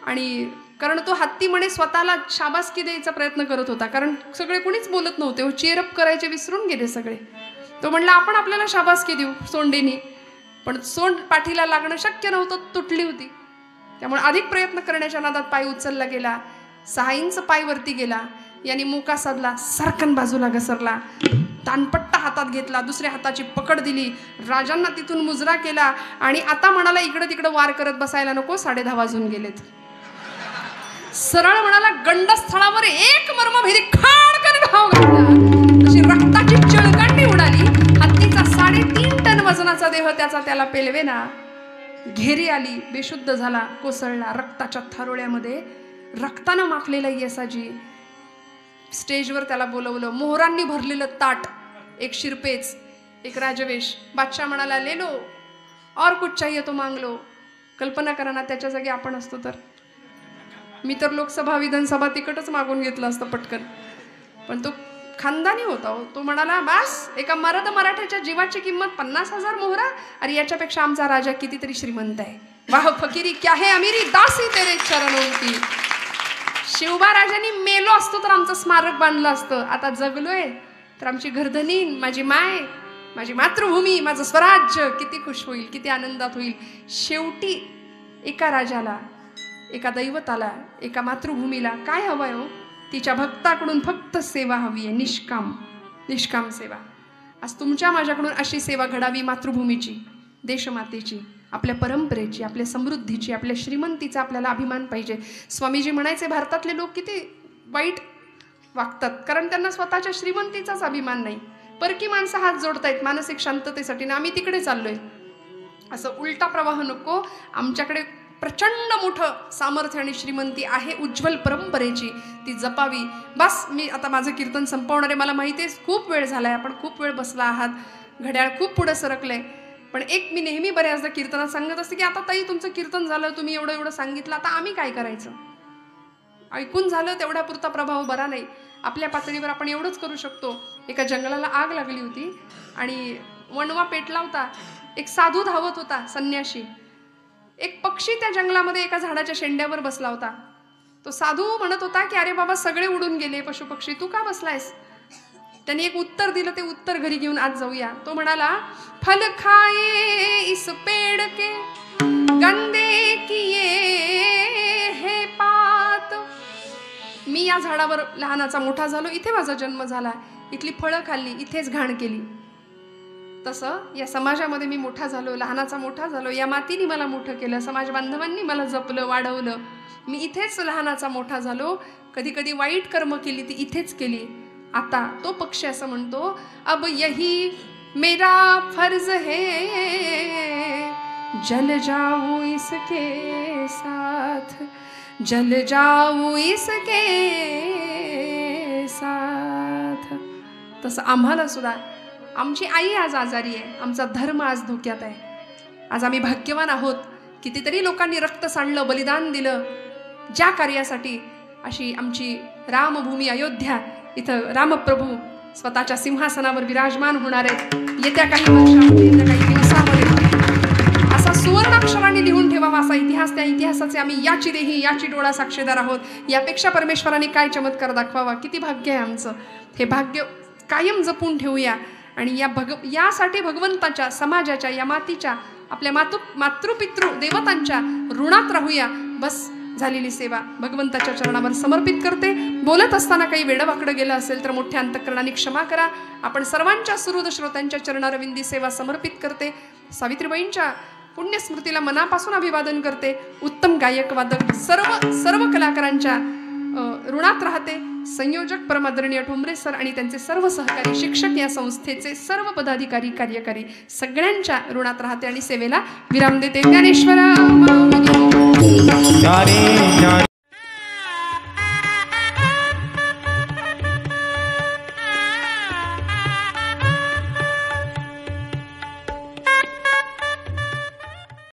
आणि कारण तो हत्ती म्हणे स्वतःला शाबासकी द्यायचा प्रयत्न करत होता, कारण सगळे कोणीच बोलत नव्हते, चेअरअप करायचे विसरून गेले सगळे. तो म्हणला आपण आपल्याला शाबासकी देऊ सोंडेनी, पण सोंड पाठीला लागणं शक्य नव्हतं, तुटली होती. त्यामुळे अधिक प्रयत्न करण्याच्या नादात पाय उचलला गेला. 6 इंच पाय वरती गेला. यांनी मुका साधला, सरकन बाजूला घसरला, तानपट्टा हातात घेतला, दुसऱ्या हाताची पकड दिली, राजांना तिथून मुजरा केला आणि आता म्हणाला इकडे तिकडे वार करत बसायला नको, 10:30 वाजून गेलेत. सरळ म्हणाला गंडस्थळावर एक मर्मभेदी खाडकन घाव घातला. तशी रक्ताची चिळकांडी उडाली. हत्तीचा 3.5 टन वजनाचा देह त्याला पेलवेना. घेरी आली, बेशुद्ध झाला, कोसळला. रक्ताच्या थारोळ्यामध्ये रक्तानं माखलेला येसाजी. स्टेजवर त्याला बोलवलं. मोहरांनी भरलेलं ताट, एक शिरपेच, एक राजवेश. बादशाह म्हणाला ले लो और कुछ चाहिए तो मांग लो. कल्पना करा ना, त्याच्या जागी आपण असतो तर. मी तर लोकसभा विधानसभा तिकटच मागून घेतलं असतं पटकन, पण तो खानदानी होता हो. तो म्हणाला बस, एका मर्द मराठ्याच्या जीवाची किंमत 50,000 मोहरा. अरे याच्यापेक्षा आमचा राजा कितीतरी श्रीमंत आहे. वाह फकीरी क्या है अमीरी, दासी तेरे चरणों की. शिवबा राजांनी मेलो असतो तर आमचं स्मारक बांधलं असतं. आता जगलोय तर आमची घरधनी, माझी माय, माझी मातृभूमी, माझं स्वराज्य किती खुश होईल, किती आनंदात होईल. शेवटी एका राजाला, एका दैवताला, एका मातृभूमीला काय हवंय हो? तिच्या भक्ताकडून फक्त सेवा हवी आहे, निष्काम सेवा. आज तुमच्या माझ्याकडून अशी सेवा घडावी मातृभूमीची, देशमातेची, आपल्या परंपरेची, आपल्या समृद्धीची, आपल्या श्रीमंतीचा आपल्याला अभिमान पाहिजे. स्वामीजी म्हणायचे भारतातले लोक किती वाईट वागतात, कारण त्यांना स्वतःच्या श्रीमंतीचाच अभिमान नाही. परकी माणसं हात जोडतायत मानसिक शांततेसाठी ना, आम्ही तिकडे चाललोय. असं उलटा प्रवाह नको. आमच्याकडे प्रचंड मोठं सामर्थ्य आणि श्रीमंती आहे उज्ज्वल परंपरेची, ती जपावी. बस, मी आता माझं कीर्तन संपवणार आहे. मला माहिती आहे खूप वेळ झालाय, आपण खूप वेळ बसला आहात, घड्याळ खूप पुढे सरकलंय. पण एक मी नेहमी बऱ्याचदा कीर्तनात सांगत असते की आता ताई तुमचं कीर्तन झालं, तुम्ही एवढं सांगितलं, आता आम्ही काय करायचं? ऐकून झालं तेवढ्या पुरता प्रभाव बरा नाही. आपल्या पातळीवर आपण एवढंच करू शकतो. एका जंगलाला आग लागली होती आणि वणवा पेटला होता. एक साधू धावत होता, संन्याशी. एक पक्षी त्या जंगलामध्ये एका झाडाच्या शेंड्यावर बसला होता. तो साधू म्हणत होता की अरे बाबा सगळे उडून गेले पशुपक्षी, तू का बसलायस? त्यांनी एक उत्तर दिलं, ते उत्तर घरी घेऊन आज जाऊया. तो म्हणाला फल खाये इस पेड़ के गंदे किए हे पात. मी या झाडावर लहानाचा मोठा झालो, इथे माझा जन्म झाला, इथली फळं खाल्ली, इथेच घाण केली. तसं या समाजामध्ये मी मोठा झालो, लहानाचा मोठा झालो, या मातीने मला मोठं केलं, समाज बांधवांनी मला जपलं, वाढवलं. मी इथेच लहानाचा मोठा झालो, कधी कधी वाईट कर्म केली ती इथेच केली. आता तो पक्षी असं म्हणतो, अब यही मेरा फर्ज है, जल जाऊं इसके साथ, जल जाऊं इसके साथ. तसं आम्हाला सुद्धा आमची आई आज आजारी आहे, आमचा धर्म आज धोक्यात आहे. आज आम्ही भाग्यवान आहोत, कितीतरी लोकांनी रक्त सांडलं, बलिदान दिलं ज्या कार्यासाठी. अशी आमची रामभूमी अयोध्या, इथं रामप्रभू स्वतःच्या सिंहासनावर विराजमान होणार आहेत येत्या काही वर्षामध्ये, येत्या काही दिवसामध्ये. असा सुवर्णाक्षराने लिहून ठेवावा असा इतिहास, त्या इतिहासाचे आम्ही याची देही याची डोळा साक्षीदार आहोत. यापेक्षा परमेश्वराने काय चमत्कार दाखवावा, किती भाग्य आहे आमचं. हे भाग्य कायम जपून ठेवूया आणि यासाठी भगवंताच्या, समाजाच्या, या मातीच्या, आपल्या मातृपितृ देवतांच्या ऋणात राहूया. बस झालेली सेवा भगवंताच्या चरणावर समर्पित करते. बोलत असताना काही वेडवाकडं गेलं असेल तर मोठ्या अंतःकरणाने क्षमा करा. आपण सर्वांच्या सुहृद श्रोत्यांच्या चरणारविंदी सेवा समर्पित करते. सावित्रीबाईंच्या पुण्यस्मृतीला मनापासून अभिवादन करते. उत्तम गायक वादक सर्व कलाकारांच्या ऋणात राहते. संयोजक परमादरणीय ठोंबरे सर आणि त्यांचे सर्व सहकारी, शिक्षक, या संस्थेचे सर्व पदाधिकारी, कार्यकारी सगळ्यांच्या ऋणात राहते आणि सेवेला विराम देते. ज्ञानेश्वरा